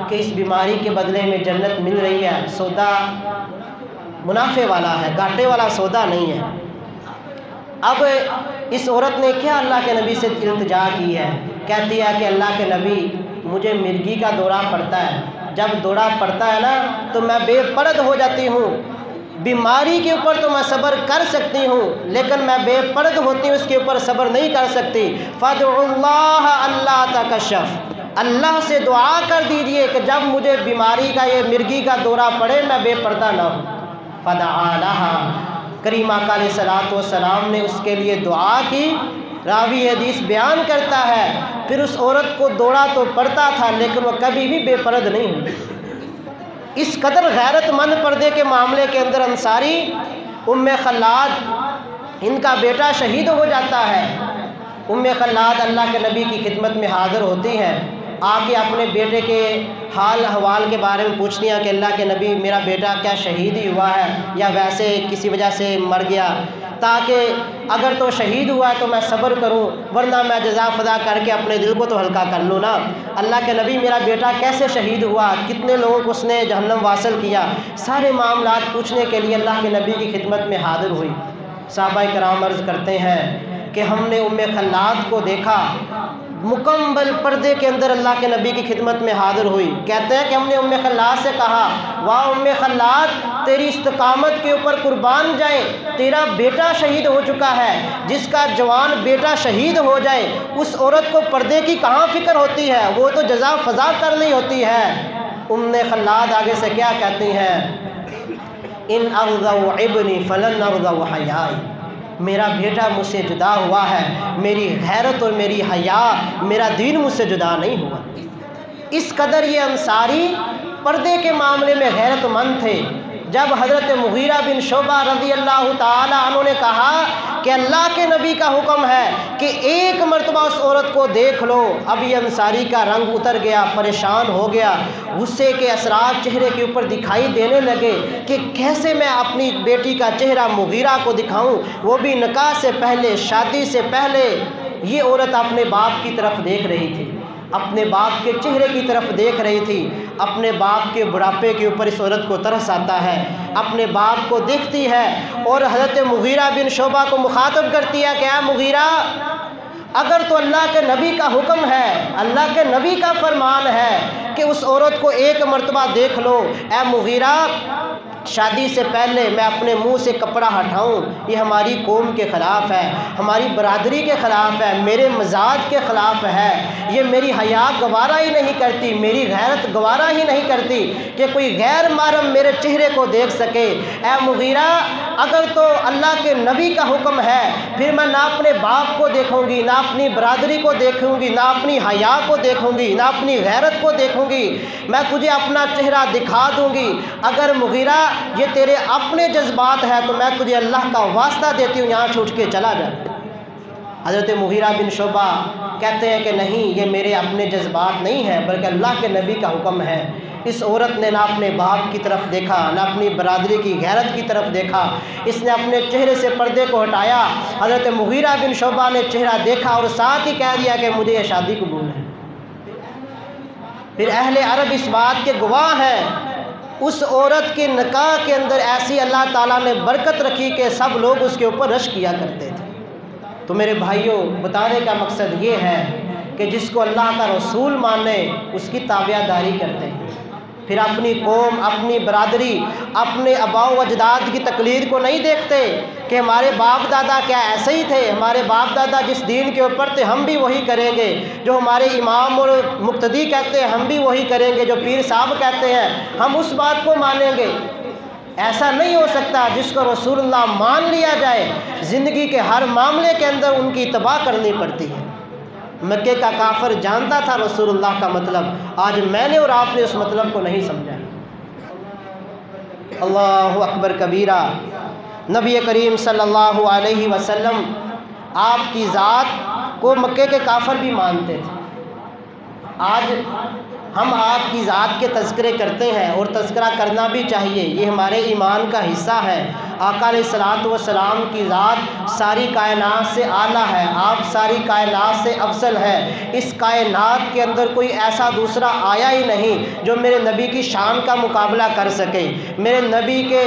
کہ اس بیماری کے بدلے میں جنت مل رہی ہے، سودا منافع والا ہے، گھاٹے والا سودا نہیں ہے۔ اب اس عورت نے کیا اللہ کے نبی سے التجا کی ہے، کہتی ہے کہ اللہ کے نبی مجھے مرگی کا دورہ پڑتا ہے، جب دورہ پڑتا ہے نا تو میں بے پرد ہو جاتی ہوں، بیماری کے اوپر تو میں صبر کر سکتی ہوں لیکن میں بے پرد ہوتی ہوں، اس کے اوپر صبر نہیں کر سکتی۔ فادعوا اللہ اللہ تکشف، اللہ سے دعا کر دیجئے کہ جب مجھے بیماری کا، یہ مرگی کا دورہ پڑے، میں بے پردہ نہ ہوں۔ فدعا لہا، کریم آقا علیہ الصلوۃ والسلام نے اس کے لیے دعا کی۔ راوی حدیث بیان کرتا ہے پھر اس عورت کو دورہ تو پڑتا تھا لیکن وہ کبھی بھی بے پرد نہیں ہوئی۔ اس قدر غیرت مند پردے کے معاملے کے اندر انصاری ام خلاد، ان کا بیٹا شہید ہو جاتا ہے، ام خلاد اللہ کے نبی کی خدمت میں حاضر ہوتی ہیں، آ کے اپنے بیٹے کے حال احوال کے بارے میں پوچھتی ہیں کہ اللہ کے نبی میرا بیٹا کیا شہید ہی ہوا ہے یا ویسے کسی وجہ سے مر گیا؟ تاکہ اگر تو شہید ہوا تو میں صبر کروں، ورنہ میں جزا فضا کر کے اپنے دل کو تو ہلکا کر لوں نا۔ اللہ کے نبی میرا بیٹا کیسے شہید ہوا، کتنے لوگوں کو اس نے جہنم واصل کیا، سارے معاملات پوچھنے کے لیے اللہ کے نبی کی خدمت میں حاضر ہوئی۔ صحابہ کرام عرض کرتے ہیں کہ ہم نے ام خلاد کو دیکھا، مکمل پردے کے اندر اللہ کے نبی کی خدمت میں حاضر ہوئی۔ کہتے ہیں کہ ہم نے ام خلاد سے کہا، واہ ام خلاد، تیری استقامت کے اوپر قربان جائیں، تیرا بیٹا شہید ہو چکا ہے۔ جس کا جوان بیٹا شہید ہو جائے اس عورت کو پردے کی کہاں فکر ہوتی ہے، وہ تو جزا فضا کرنی ہوتی ہے۔ ام خلاد آگے سے کیا کہتی ہیں، ان ارضوا ابنی فلن ارضوا حیائی، میرا بیٹا مجھ سے جدا ہوا ہے، میری غیرت اور میری حیا، میرا دین مجھ سے جدا نہیں ہوا۔ اس قدر یہ انصاری پردے کے معاملے میں غیرت مند تھے۔ جب حضرت مغیرہ بن شعبہ رضی اللہ تعالی عنہ نے کہا کہ اللہ کے نبی کا حکم ہے کہ ایک مرتبہ اس عورت کو دیکھ لو، اب یہ انصاری کا رنگ اتر گیا، پریشان ہو گیا، غصے کے اثرات چہرے کے اوپر دکھائی دینے لگے کہ کیسے میں اپنی بیٹی کا چہرہ مغیرہ کو دکھاؤں، وہ بھی نکاح سے پہلے، شادی سے پہلے۔ یہ عورت اپنے باپ کی طرف دیکھ رہی تھی، اپنے باپ کے چہرے کی طرف دیکھ رہی تھی۔ اپنے باپ کے بڑھاپے کے اوپر اس عورت کو ترس آتا ہے، اپنے باپ کو دیکھتی ہے اور حضرت مغیرہ بن شعبہ کو مخاطب کرتی ہے کہ اے مغیرہ، اگر تو اللہ کے نبی کا حکم ہے، اللہ کے نبی کا فرمان ہے کہ اس عورت کو ایک مرتبہ دیکھ لو، اے مغیرہ شادی سے پہلے میں اپنے منہ سے کپڑا ہٹاؤں، یہ ہماری قوم کے خلاف ہے، ہماری برادری کے خلاف ہے، میرے مزاج کے خلاف ہے، یہ میری حیا گوارا ہی نہیں کرتی، میری غیرت گوارا ہی نہیں کرتی کہ کوئی غیر محرم میرے چہرے کو دیکھ سکے۔ اے مغیرہ، اگر تو اللہ کے نبی کا حکم ہے پھر میں نہ اپنے باپ کو دیکھوں گی، نہ اپنی برادری کو دیکھوں گی، نہ اپنی حیا کو دیکھوں گی، نہ اپنی غیرت کو دیکھوں گی، میں تجھے اپنا چہرہ دکھا دوں گی۔ اگر مغیرہ یہ تیرے اپنے جذبات ہیں تو میں تجھے اللہ کا واسطہ دیتی ہوں، یہاں سے اٹھ کے چلا جا۔ حضرت مغیرہ بن شعبہ کہتے ہیں کہ نہیں، یہ میرے اپنے جذبات نہیں ہیں بلکہ اللہ کے نبی کا حکم ہے۔ اس عورت نے نہ اپنے باپ کی طرف دیکھا، نہ اپنی برادری کی غیرت کی طرف دیکھا، اس نے اپنے چہرے سے پردے کو ہٹایا۔ حضرت مغیرہ بن شعبہ نے چہرہ دیکھا اور ساتھ ہی کہہ دیا کہ مجھے یہ شادی قبول ہے۔ پھر اہل عرب اس بات کے گواہ ہیں، اس عورت کے نکاح کے اندر ایسی اللہ تعالیٰ نے برکت رکھی کہ سب لوگ اس کے اوپر رشک کیا کرتے تھے۔ تو میرے بھائیوں، بتانے کا مقصد یہ ہے کہ جس کو اللہ کا رسول مانے اس کی تابع داری کرتے ہیں، پھر اپنی قوم، اپنی برادری، اپنے آباء و اجداد کی تقلید کو نہیں دیکھتے کہ ہمارے باپ دادا کیا ایسے ہی تھے، ہمارے باپ دادا جس دین کے اوپر تھے ہم بھی وہی کریں گے، جو ہمارے امام اور مقتدی کہتے ہیں ہم بھی وہی کریں گے، جو پیر صاحب کہتے ہیں ہم اس بات کو مانیں گے۔ ایسا نہیں ہو سکتا۔ جس کو رسول اللہ مان لیا جائے، زندگی کے ہر معاملے کے اندر ان کی اتباع کرنی پڑتی ہے۔ مکے کا کافر جانتا تھا رسول اللہ کا مطلب، آج میں نے اور آپ نے اس مطلب کو نہیں سمجھا۔ اللہ اکبر کبیرہ۔ نبی کریم صلی اللہ علیہ وسلم آپ کی ذات کو مکے کے کافر بھی مانتے تھے۔ آج ہم آپ کی ذات کے تذکرے کرتے ہیں اور تذکرہ کرنا بھی چاہیے، یہ ہمارے ایمان کا حصہ ہے۔ آقا علیہ الصلوۃ والسلام کی ذات ساری کائنات سے اعلیٰ ہے، آپ ساری کائنات سے افضل ہے۔ اس کائنات کے اندر کوئی ایسا دوسرا آیا ہی نہیں جو میرے نبی کی شان کا مقابلہ کر سکے۔ میرے نبی کے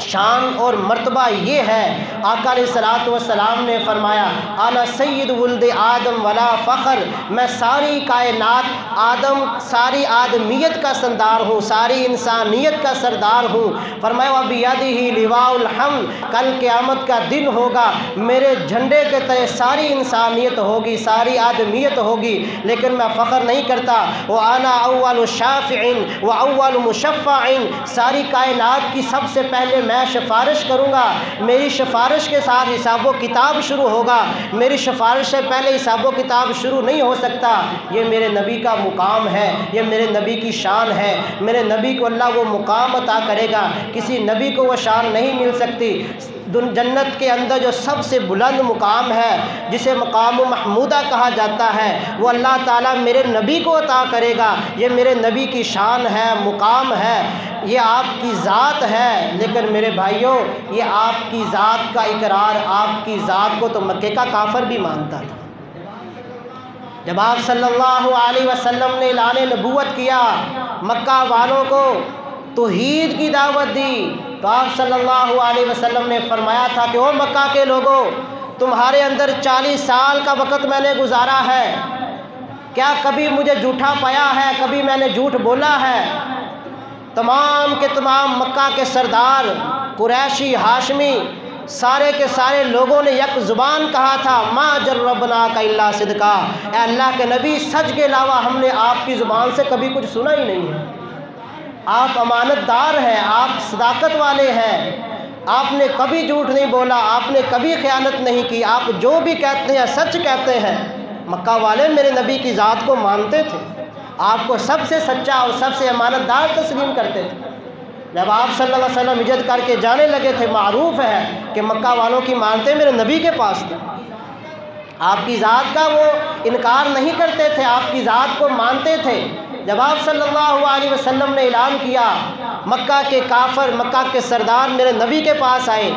شان اور مرتبہ یہ ہے، آقا علیہ الصلوۃ والسلام نے فرمایا انا سید ولد آدم ولا فخر، میں ساری کائنات آدم، ساری آدمیت کا سردار ہوں، ساری انسانیت کا سردار ہوں۔ فرمایا وبیدہ لواء الحمد، کل قیامت کا دن ہوگا، میرے جھنڈے کے تلے ساری انسانیت ہوگی، ساری آدمیت ہوگی، لیکن میں فخر نہیں کرتا۔ وانا اول شافع واول مشفع، ساری کائنات کی سب سے پہلے میں سفارش کروں گا، میری سفارش کے ساتھ حساب و کتاب شروع ہوگا، میری سفارش سے پہلے حساب و کتاب شروع نہیں ہو سکتا۔ یہ میرے نبی کا مقام ہے، یہ میرے نبی کی شان ہے، میرے نبی کو اللہ وہ مقام عطا کرے گا، کسی نبی کو وہ شان نہیں مل سکتی۔ جنت کے اندر جو سب سے بلند مقام ہے، جسے مقام محمودہ کہا جاتا ہے، وہ اللہ تعالیٰ میرے نبی کو عطا کرے گا۔ یہ میرے نبی کی شان ہے، مقام ہے۔ یہ آپ کی ذات ہے، لیکن میرے بھائیوں یہ آپ کی ذات کا اقرار، آپ کی ذات کو تو مکے کا کافر بھی مانتا تھا۔ جب آپ صلی اللہ علیہ وسلم نے اعلان نبوت کیا، مکہ والوں کو توحید کی دعوت دی، تو آپ صلی اللہ علیہ وسلم نے فرمایا تھا کہ او مکہ کے لوگوں، تمہارے اندر 40 سال کا وقت میں نے گزارا ہے، کیا کبھی مجھے جھوٹا پایا ہے؟ کبھی میں نے جھوٹ بولا ہے؟ تمام کے تمام مکہ کے سردار، قریشی، ہاشمی، سارے کے سارے لوگوں نے یک زبان کہا تھا، ما جربناک الا صدقا، اے اللہ کے نبی سچ کے علاوہ ہم نے آپ کی زبان سے کبھی کچھ سنا ہی نہیں ہے۔ آپ امانت دار ہیں، آپ صداقت والے ہیں، آپ نے کبھی جھوٹ نہیں بولا، آپ نے کبھی خیانت نہیں کی، آپ جو بھی کہتے ہیں سچ کہتے ہیں۔ مکہ والے میرے نبی کی ذات کو مانتے تھے، آپ کو سب سے سچا اور سب سے امانت دار تسلیم کرتے تھے۔ جب آپ صلی اللہ علیہ وسلم ہجرت کر کے جانے لگے تھے، معروف ہے کہ مکہ والوں کی مانتے میرے نبی کے پاس تھے، آپ کی ذات کا وہ انکار نہیں کرتے تھے، آپ کی ذات کو مانتے تھے۔ جب آپ صلی اللہ علیہ وسلم نے اعلان کیا، مکہ کے کافر، مکہ کے سردار میرے نبی کے پاس آئے،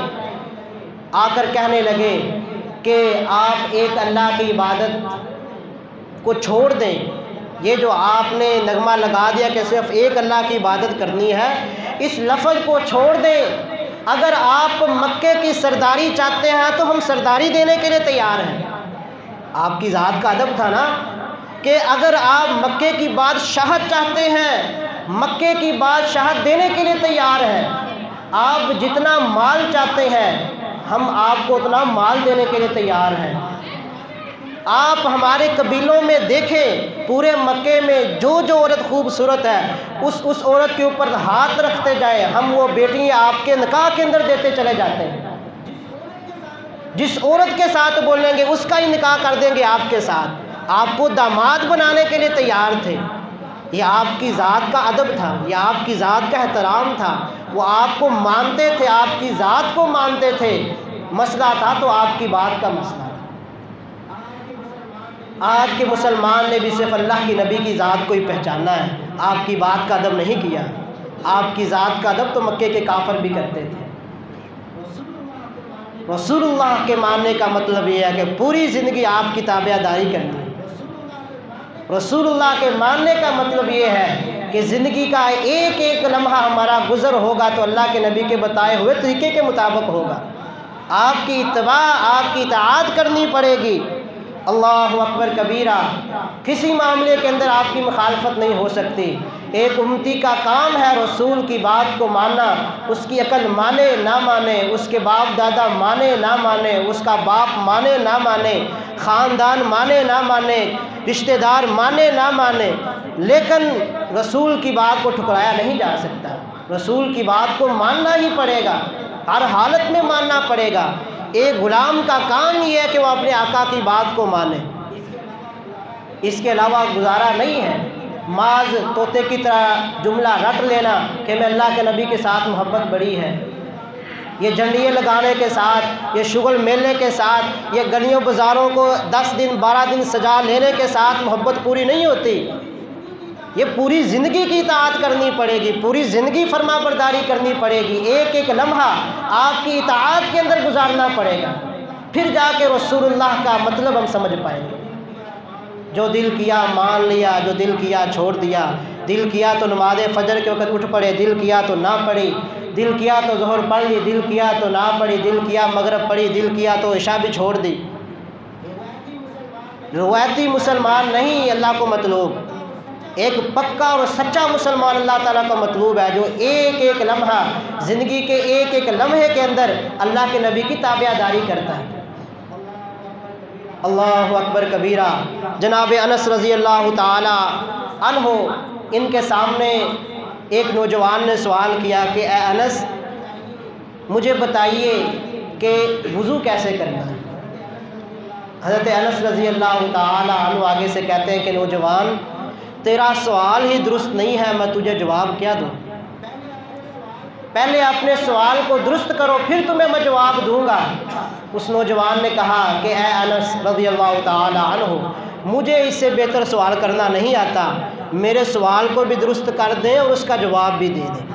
آ کر کہنے لگے کہ آپ ایک اللہ کی عبادت کو چھوڑ دیں، یہ جو آپ نے نغمہ لگا دیا کہ صرف ایک اللہ کی عبادت کرنی ہے، اس لفظ کو چھوڑ دیں۔ اگر آپ مکے کی سرداری چاہتے ہیں تو ہم سرداری دینے کے لیے تیار ہیں۔ آپ کی ذات کا ادب تھا نا کہ اگر آپ مکے کی بادشاہت چاہتے ہیں، مکے کی بادشاہت دینے کے لیے تیار ہیں۔ آپ جتنا مال چاہتے ہیں ہم آپ کو اتنا مال دینے کے لیے تیار ہیں۔ آپ ہمارے قبیلوں میں دیکھیں، پورے مکے میں جو جو عورت خوبصورت ہے اس عورت کے اوپر ہاتھ رکھتے جائیں، ہم وہ بیٹیاں آپ کے نکاح کے اندر دیتے چلے جاتے ہیں۔ جس عورت کے ساتھ بولیں گے اس کا ہی نکاح کر دیں گے آپ کے ساتھ، آپ کو داماد بنانے کے لیے تیار تھے۔ یہ آپ کی ذات کا ادب تھا، یہ آپ کی ذات کا احترام تھا، وہ آپ کو مانتے تھے، آپ کی ذات کو مانتے تھے۔ مسئلہ تھا تو آپ کی بات کا مسئلہ۔ آج کے مسلمان نے بھی صرف اللہ کی نبی کی ذات کو ہی پہچانا ہے، آپ کی بات کا ادب نہیں کیا۔ آپ کی ذات کا ادب تو مکے کے کافر بھی کرتے تھے۔ رسول اللہ کے ماننے کا مطلب یہ ہے کہ پوری زندگی آپ کی تابع داری کرنی ہے۔ رسول اللہ کے ماننے کا مطلب یہ ہے کہ زندگی کا ایک ایک لمحہ ہمارا گزر ہوگا تو اللہ کے نبی کے بتائے ہوئے طریقے کے مطابق ہوگا۔ آپ کی اتباع، آپ کی اطاعت کرنی پڑے گی۔ اللہ اکبر کبیرہ، کسی معاملے کے اندر آپ کی مخالفت نہیں ہو سکتی۔ ایک امتی کا کام ہے رسول کی بات کو ماننا، اس کی عقل مانے نہ مانے، اس کے باپ دادا مانے نہ مانے، اس کا باپ مانے نہ مانے، خاندان مانے نہ مانے، رشتہ دار مانے نہ مانے، لیکن رسول کی بات کو ٹھکرایا نہیں جا سکتا۔ رسول کی بات کو ماننا ہی پڑے گا، ہر حالت میں ماننا پڑے گا۔ ایک غلام کا کام یہ ہے کہ وہ اپنے آقا کی بات کو مانے، اس کے علاوہ گزارا نہیں ہے۔ معاذ طوطے کی طرح جملہ رٹ لینا کہ میں اللہ کے نبی کے ساتھ محبت بڑی ہے، یہ جھنڈیے لگانے کے ساتھ، یہ شغل میلے کے ساتھ، یہ گلیوں بازاروں کو 10 دن 12 دن سجا لینے کے ساتھ محبت پوری نہیں ہوتی۔ یہ پوری زندگی کی اطاعت کرنی پڑے گی، پوری زندگی فرما برداری کرنی پڑے گی، ایک ایک لمحہ آپ کی اطاعت کے اندر گزارنا پڑے گا، پھر جا کے رسول اللہ کا مطلب ہم سمجھ پائیں گے۔ جو دل کیا مان لیا، جو دل کیا چھوڑ دیا۔ دل کیا تو نماز فجر کے وقت اٹھ پڑے، دل کیا تو نہ پڑھی، دل کیا تو ظہر پڑھ لی، دل کیا تو نہ پڑھی، دل کیا مغرب پڑھی، دل کیا تو عشاء بھی چھوڑ دی۔ روایتی مسلمان نہیں اللہ کو مطلوب، ایک پکا اور سچا مسلمان اللہ تعالیٰ کا مطلوب ہے، جو ایک ایک لمحہ زندگی کے ایک ایک لمحے کے اندر اللہ کے نبی کی تابع داری کرتا ہے۔ اللہ اکبر کبیرہ۔ جناب انس رضی اللہ تعالی عنہ، ان کے سامنے ایک نوجوان نے سوال کیا کہ اے انس، مجھے بتائیے کہ وضو کیسے کرنا ہے۔ حضرت انس رضی اللہ تعالی عنہ آگے سے کہتے ہیں کہ نوجوان، تیرا سوال ہی درست نہیں ہے، میں تجھے جواب کیا دوں؟ پہلے اپنے سوال کو درست کرو پھر تمہیں میں جواب دوں گا۔ اس نوجوان نے کہا کہ اے انس رضی اللہ تعالی عنہ، مجھے اس سے بہتر سوال کرنا نہیں آتا، میرے سوال کو بھی درست کر دیں اور اس کا جواب بھی دے دیں۔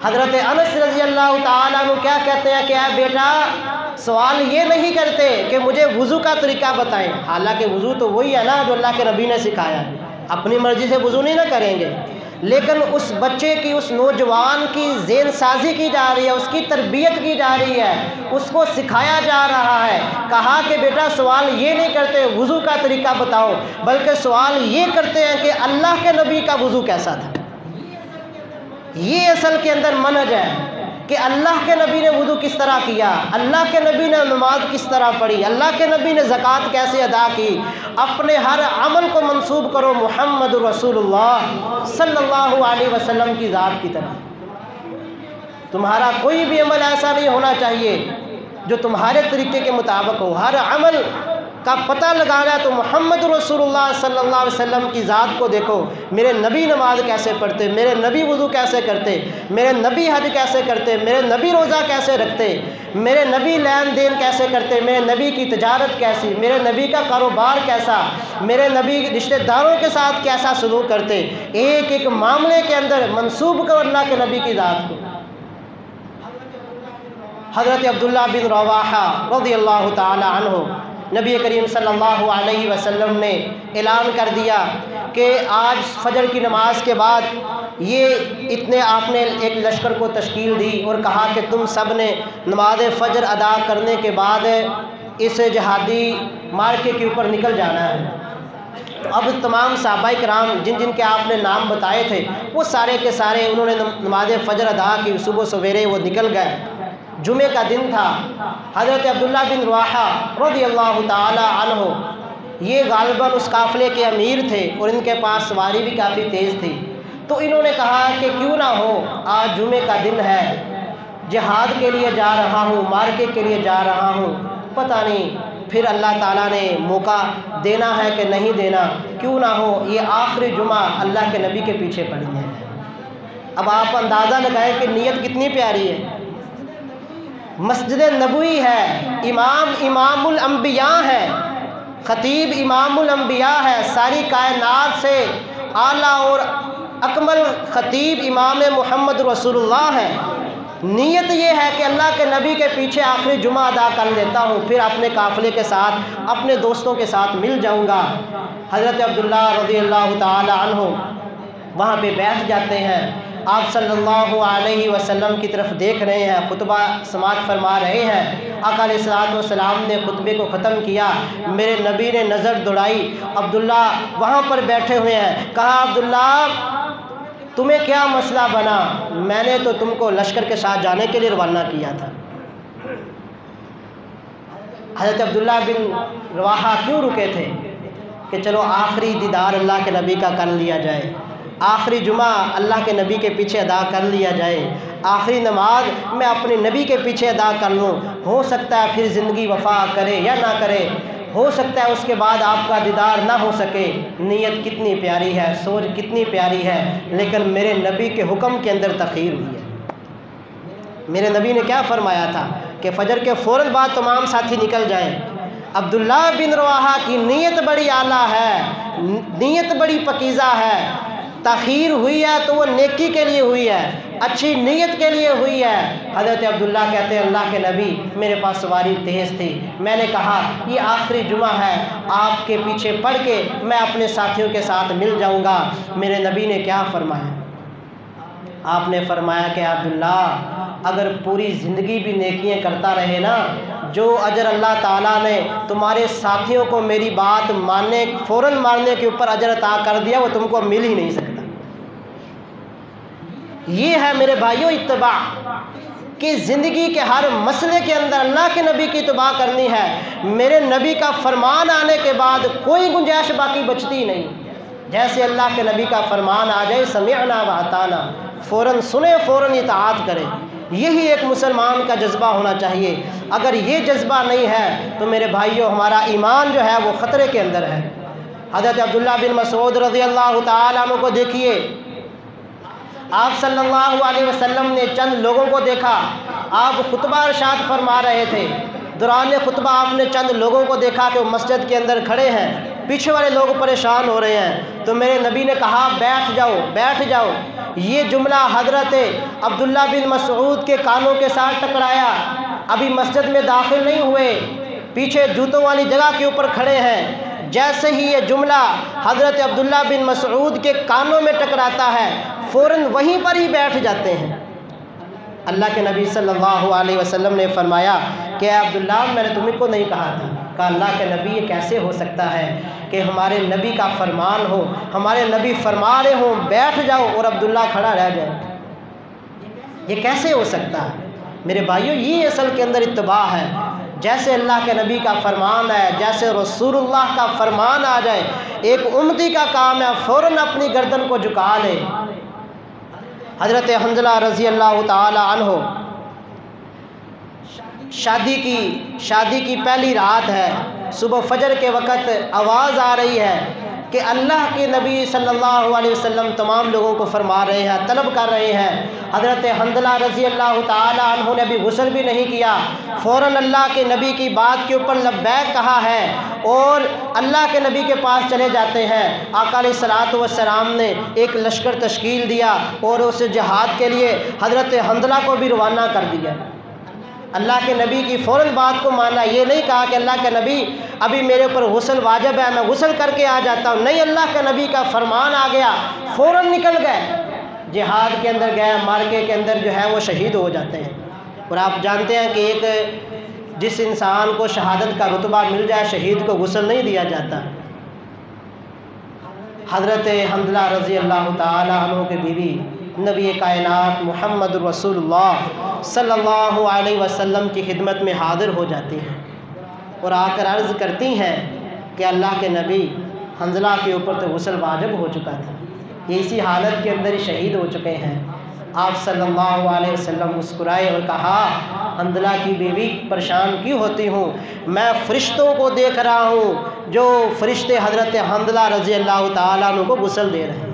حضرت انس رضی اللہ تعالیٰ عنہ کیا کہتے ہیں کہ اے بیٹا سوال یہ نہیں کرتے کہ مجھے وضو کا طریقہ بتائیں، حالانکہ وضو تو وہی ہے نا جو اللہ کے نبی نے سکھایا، اپنی مرضی سے وضو نہیں نہ کریں گے، لیکن اس بچے کی، اس نوجوان کی ذہن سازی کی جا رہی ہے، اس کی تربیت کی جا رہی ہے، اس کو سکھایا جا رہا ہے۔ کہا کہ بیٹا سوال یہ نہیں کرتے وضو کا طریقہ بتاؤ، بلکہ سوال یہ کرتے ہیں کہ اللہ کے نبی کا وضو کیسا تھا۔ یہ اصل کے اندر منہج ہے کہ اللہ کے نبی نے وضو کس طرح کیا، اللہ کے نبی نے نماز کس طرح پڑھی، اللہ کے نبی نے زکوٰۃ کیسے ادا کی۔ اپنے ہر عمل کو منسوب کرو محمد رسول اللہ صلی اللہ علیہ وسلم کی ذات کی طرف۔ تمہارا کوئی بھی عمل ایسا نہیں ہونا چاہیے جو تمہارے طریقے کے مطابق ہو، ہر عمل کا پتہ لگانا ہے تو محمد رسول اللہ صلی اللہ علیہ وسلم کی ذات کو دیکھو، میرے نبی نماز کیسے پڑھتے، میرے نبی وضو کیسے کرتے، میرے نبی حج کیسے کرتے، میرے نبی روزہ کیسے رکھتے، میرے نبی لین دین کیسے کرتے، میرے نبی کی تجارت کیسی، میرے نبی کا کاروبار کیسا، میرے نبی رشتہ داروں کے ساتھ کیسا سلوک کرتے۔ ایک ایک معاملے کے اندر منسوب کرو اللہ کے نبی کی ذات کو۔ حضرت عبداللہ بن رواحہ رضی اللہ تعالی عنہ، نبی کریم صلی اللہ علیہ وسلم نے اعلان کر دیا کہ آج فجر کی نماز کے بعد آپ نے ایک لشکر کو تشکیل دی اور کہا کہ تم سب نے نماز فجر ادا کرنے کے بعد اس جہادی مارکے کے اوپر نکل جانا ہے۔ اب تمام صحابہ کرام جن جن کے آپ نے نام بتائے تھے وہ سارے کے سارے انہوں نے نماز فجر ادا کی، صبح سویرے وہ نکل گئے۔ جمعے کا دن تھا۔ حضرت عبداللہ بن رواحہ رضی اللہ تعالی عنہ یہ غالباً اس قافلے کے امیر تھے اور ان کے پاس سواری بھی کافی تیز تھی، تو انہوں نے کہا کہ کیوں نہ ہو آج جمعے کا دن ہے، جہاد کے لیے جا رہا ہوں، مارکے کے لیے جا رہا ہوں، پتہ نہیں پھر اللہ تعالیٰ نے موقع دینا ہے کہ نہیں دینا، کیوں نہ ہو یہ آخری جمعہ اللہ کے نبی کے پیچھے پڑھیں گے۔ اب آپ اندازہ لگائیں کہ نیت کتنی پیاری ہے۔ مسجد نبوی ہے، امام الانبیاء ہے، خطیب امام الانبیاء ہے، ساری کائنات سے اعلیٰ اور اکمل خطیب امام محمد رسول اللہ ہے۔ نیت یہ ہے کہ اللہ کے نبی کے پیچھے آخری جمعہ ادا کر لیتا ہوں، پھر اپنے قافلے کے ساتھ اپنے دوستوں کے ساتھ مل جاؤں گا۔ حضرت عبداللہ رضی اللہ تعالی عنہ وہاں پہ بیٹھ جاتے ہیں، آپ صلی اللہ علیہ وسلم کی طرف دیکھ رہے ہیں، خطبہ سماعت فرما رہے ہیں۔ آقا علیہ السلام نے خطبے کو ختم کیا، میرے نبی نے نظر دوڑائی، عبداللہ وہاں پر بیٹھے ہوئے ہیں، کہا عبداللہ تمہیں کیا مسئلہ بنا؟ میں نے تو تم کو لشکر کے ساتھ جانے کے لیے روانہ کیا تھا۔ حضرت عبداللہ بن رواحہ کیوں رکے تھے کہ چلو آخری دیدار اللہ کے نبی کا کر لیا جائے، آخری جمعہ اللہ کے نبی کے پیچھے ادا کر لیا جائے، آخری نماز میں اپنے نبی کے پیچھے ادا کر لوں، ہو سکتا ہے پھر زندگی وفا کرے یا نہ کرے، ہو سکتا ہے اس کے بعد آپ کا دیدار نہ ہو سکے۔ نیت کتنی پیاری ہے، سوچ کتنی پیاری ہے، لیکن میرے نبی کے حکم کے اندر تاخیر ہوئی ہے۔ میرے نبی نے کیا فرمایا تھا کہ فجر کے فوراً بعد تمام ساتھی نکل جائیں۔ عبداللہ بن رواحہ کی نیت بڑی اعلیٰ ہے، نیت بڑی پکیزہ ہے، تاخیر ہوئی ہے تو وہ نیکی کے لیے ہوئی ہے، اچھی نیت کے لیے ہوئی ہے۔ حضرت عبداللہ کہتے ہیں اللہ کے نبی میرے پاس سواری تیز تھی، میں نے کہا یہ آخری جمعہ ہے، آپ کے پیچھے پڑھ کے میں اپنے ساتھیوں کے ساتھ مل جاؤں گا۔ میرے نبی نے کیا فرمایا؟ آپ نے فرمایا کہ عبداللہ اگر پوری زندگی بھی نیکیاں کرتا رہے نا، جو اجر اللہ تعالیٰ نے تمہارے ساتھیوں کو میری بات ماننے فوراً ماننے کے اوپر اجر عطا کر دیا وہ تم کو مل ہی نہیں سکتا۔ یہ ہے میرے بھائیوں اتباع، کہ زندگی کے ہر مسئلے کے اندر اللہ کے نبی کی اتباع کرنی ہے۔ میرے نبی کا فرمان آنے کے بعد کوئی گنجائش باقی بچتی نہیں، جیسے اللہ کے نبی کا فرمان آ جائے سمعنا و اطعنا، فوراً سنیں فوراً اطاعت کریں۔ یہی ایک مسلمان کا جذبہ ہونا چاہیے۔ اگر یہ جذبہ نہیں ہے تو میرے بھائیوں ہمارا ایمان جو ہے وہ خطرے کے اندر ہے۔ حضرت عبداللہ بن مسعود رضی اللہ تعالیٰ عنہ کو دیکھیے، آپ صلی اللہ علیہ وسلم نے چند لوگوں کو دیکھا، آپ خطبہ ارشاد فرما رہے تھے، دوران خطبہ آپ نے چند لوگوں کو دیکھا کہ وہ مسجد کے اندر کھڑے ہیں، پیچھے والے لوگ پریشان ہو رہے ہیں، تو میرے نبی نے کہا بیٹھ جاؤ بیٹھ جاؤ، یہ جملہ حضرت عبداللہ بن مسعود کے کانوں کے ساتھ ٹکرایا۔ ابھی مسجد میں داخل نہیں ہوئے، پیچھے جوتوں والی جگہ کے اوپر کھڑے ہیں۔ جیسے ہی یہ جملہ حضرت عبداللہ بن مسعود کے کانوں میں ٹکراتا ہے، فوراً وہیں پر ہی بیٹھ جاتے ہیں۔ اللہ کے نبی صلی اللہ علیہ وسلم نے فرمایا کہ اے عبداللہ، میں نے تمہیں کو نہیں کہا تھا؟ کہا اللہ کے نبی، یہ کیسے ہو سکتا ہے کہ ہمارے نبی کا فرمان ہو، ہمارے نبی فرما رہے ہوں بیٹھ جاؤ اور عبداللہ کھڑا رہ جائے؟ یہ کیسے ہو سکتا ہے؟ میرے بھائیوں، یہ اصل کے اندر اتباع ہے۔ جیسے اللہ کے نبی کا فرمان ہے، جیسے رسول اللہ کا فرمان آ جائے، ایک امتی کا کام ہے فوراً اپنی گردن کو جھکا لے۔ حضرت حنظلہ رضی اللہ تعالی عنہ، شادی کی پہلی رات ہے، صبح فجر کے وقت آواز آ رہی ہے کہ اللہ کے نبی صلی اللہ علیہ وسلم تمام لوگوں کو فرما رہے ہیں، طلب کر رہے ہیں۔ حضرت حنظلہ رضی اللہ تعالی عنہ نے ابھی غسل بھی نہیں کیا، فوراً اللہ کے نبی کی بات کے اوپر لبیک کہا ہے اور اللہ کے نبی کے پاس چلے جاتے ہیں۔ آقا علیہ الصلوۃ والسلام نے ایک لشکر تشکیل دیا اور اس جہاد کے لیے حضرت حنظلہ کو بھی روانہ کر دیا۔ اللہ کے نبی کی فوراً بات کو مانا، یہ نہیں کہا کہ اللہ کے نبی ابھی میرے اوپر غسل واجب ہے، میں غسل کر کے آ جاتا ہوں۔ نہیں، اللہ کے نبی کا فرمان آ گیا، فوراً نکل گئے، جہاد کے اندر گئے، مارکے کے اندر جو ہے وہ شہید ہو جاتے ہیں۔ اور آپ جانتے ہیں کہ ایک جس انسان کو شہادت کا رتبہ مل جائے، شہید کو غسل نہیں دیا جاتا۔ حضرت حنظلہ رضی اللہ تعالی عنہ کے بیوی نبی کائنات محمد رسول اللہ صلی اللہ علیہ وسلم کی خدمت میں حاضر ہو جاتی ہیں اور آ کر عرض کرتی ہیں کہ اللہ کے نبی، حنظلہ کے اوپر تو غسل واجب ہو چکا تھا، یہ اسی حالت کے اندر ہی شہید ہو چکے ہیں۔ آپ صلی اللہ علیہ وسلم مسکرائے اور کہا، حنظلہ کی بیوی پریشان کیوں ہوتی ہوں؟ میں فرشتوں کو دیکھ رہا ہوں جو فرشتے حضرت حنظلہ رضی اللہ تعالیٰ عنہ کو غسل دے رہے ہیں۔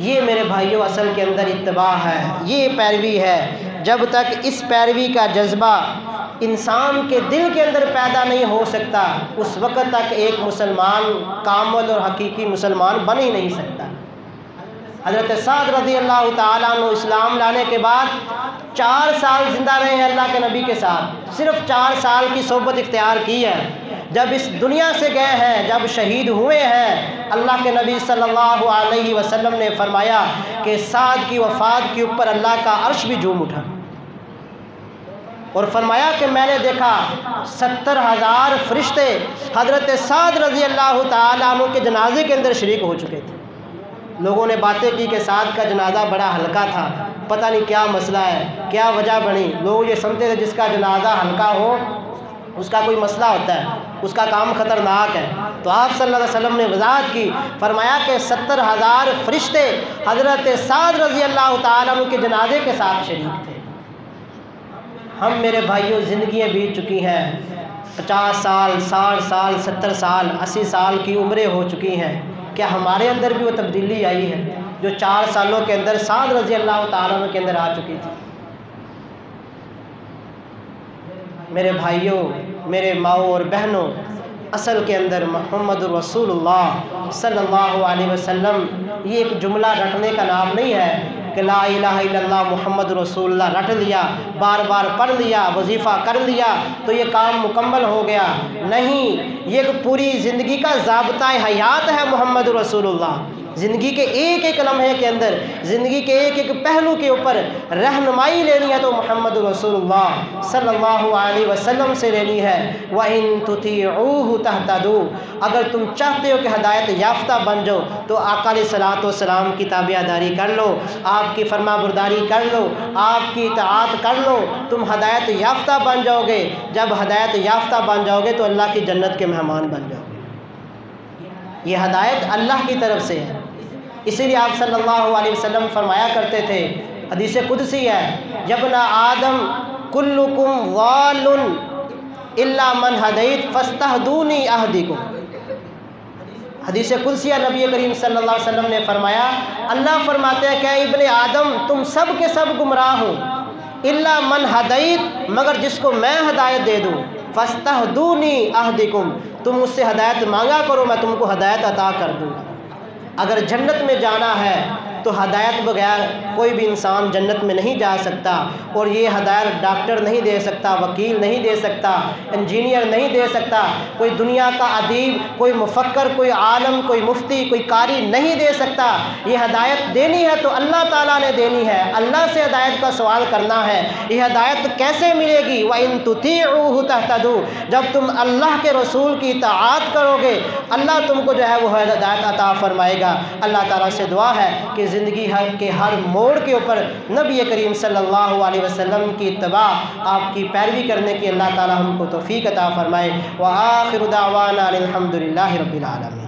یہ میرے بھائیوں اصل کے اندر اتباع ہے، یہ پیروی ہے۔ جب تک اس پیروی کا جذبہ انسان کے دل کے اندر پیدا نہیں ہو سکتا، اس وقت تک ایک مسلمان کامل اور حقیقی مسلمان بن ہی نہیں سکتا۔ حضرت سعد رضی اللہ تعالیٰ عنہ اسلام لانے کے بعد 4 سال زندہ رہے ہیں اللہ کے نبی کے ساتھ، صرف 4 سال کی صحبت اختیار کی ہے۔ جب اس دنیا سے گئے ہیں، جب شہید ہوئے ہیں، اللہ کے نبی صلی اللہ علیہ وسلم نے فرمایا کہ سعد کی وفات کے اوپر اللہ کا عرش بھی جھوم اٹھا، اور فرمایا کہ میں نے دیکھا 70,000 فرشتے حضرت سعد رضی اللہ تعالیٰ عنہ کے جنازے کے اندر شریک ہو چکے تھے۔ لوگوں نے باتیں کی کہ سعد کا جنازہ بڑا ہلکا تھا، پتہ نہیں کیا مسئلہ ہے، کیا وجہ بنی۔ لوگ یہ سمجھتے تھے جس کا جنازہ ہلکا ہو اس کا کوئی مسئلہ ہوتا ہے، اس کا کام خطرناک ہے۔ تو آپ صلی اللہ علیہ وسلم نے وضاحت کی، فرمایا کہ 70,000 فرشتے حضرت سعد رضی اللہ تعالیٰ عنہ کے جنازے کے ساتھ شریک تھے۔ ہم میرے بھائیوں زندگیاں بیت چکی ہیں، 50 سال، 60 سال، 70 سال، 80 سال کی عمریں ہو چکی ہیں۔ کیا ہمارے اندر بھی وہ تبدیلی آئی ہے جو 4 سالوں کے اندر سعد رضی اللہ تعالیٰ عنہ کے اندر آ چکی تھی؟ میرے بھائیوں، میرے ماؤں اور بہنوں، اصل کے اندر محمد رسول اللہ صلی اللہ علیہ وسلم یہ ایک جملہ رٹنے کا نام نہیں ہے کہ لا الہ الا اللہ محمد رسول اللہ رٹ لیا، بار بار پڑھ لیا، وظیفہ کر لیا تو یہ کام مکمل ہو گیا۔ نہیں، یہ ایک پوری زندگی کا ضابطۂ حیات ہے محمد رسول اللہ۔ زندگی کے ایک ایک لمحے کے اندر، زندگی کے ایک ایک پہلو کے اوپر رہنمائی لینی ہے تو محمد رسول اللہ صلی اللہ علیہ وسلم سے لینی ہے۔ وَإِن تُطِيعُوهُ تَهْتَدُوا، اگر تم چاہتے ہو کہ ہدایت یافتہ بن جاؤ تو آقا علیہ الصلوۃ والسلام کی تابعداری کر لو، آپ کی فرما برداری کر لو، آپ کی اطاعت کر لو، تم ہدایت یافتہ بن جاؤ گے۔ جب ہدایت یافتہ بن جاؤ گے تو اللہ کی جنت کے مہمان بن جاؤ گے۔ یہ ہدایت اللہ کی طرف سے ہے، اسی لیے آپ صلی اللہ علیہ وسلم فرمایا کرتے تھے، حدیث قدسی ہے، یبن آدم کلکم ضال الا من ہدیت فاستہدونی اہدکم۔ حدیث قدسیہ نبی کریم صلی اللہ علیہ وسلم نے فرمایا، اللہ فرماتے ہیں کہ ابن آدم تم سب کے سب گمراہ ہو، الا من ہدیت، مگر جس کو میں ہدایت دے دوں، فاستہدونی اہدکم، تم مجھ سے ہدایت مانگا کرو میں تم کو ہدایت عطا کر دوں گا۔ اگر جنت میں جانا ہے تو ہدایت بغیر کوئی بھی انسان جنت میں نہیں جا سکتا، اور یہ ہدایت ڈاکٹر نہیں دے سکتا، وکیل نہیں دے سکتا، انجینئر نہیں دے سکتا، کوئی دنیا کا ادیب، کوئی مفکر، کوئی عالم، کوئی مفتی، کوئی قاری نہیں دے سکتا۔ یہ ہدایت دینی ہے تو اللہ تعالیٰ نے دینی ہے، اللہ سے ہدایت کا سوال کرنا ہے۔ یہ ہدایت کیسے ملے گی؟ وَإِن تُطِيعُوهُ تَهْتَدُوا، جب تم اللہ کے رسول کی اطاعت کرو گے اللہ تم کو جو ہے وہ ہدایت عطا فرمائے گا۔ اللہ تعالیٰ سے دعا ہے کہ زندگی کے ہر موڑ کے اوپر نبی کریم صلی اللہ علیہ وسلم کی اتباع، آپ کی پیروی کرنے کی اللہ تعالیٰ ہم کو توفیق عطا فرمائے۔ وآخر دعوانا الحمد للہ رب العالمین۔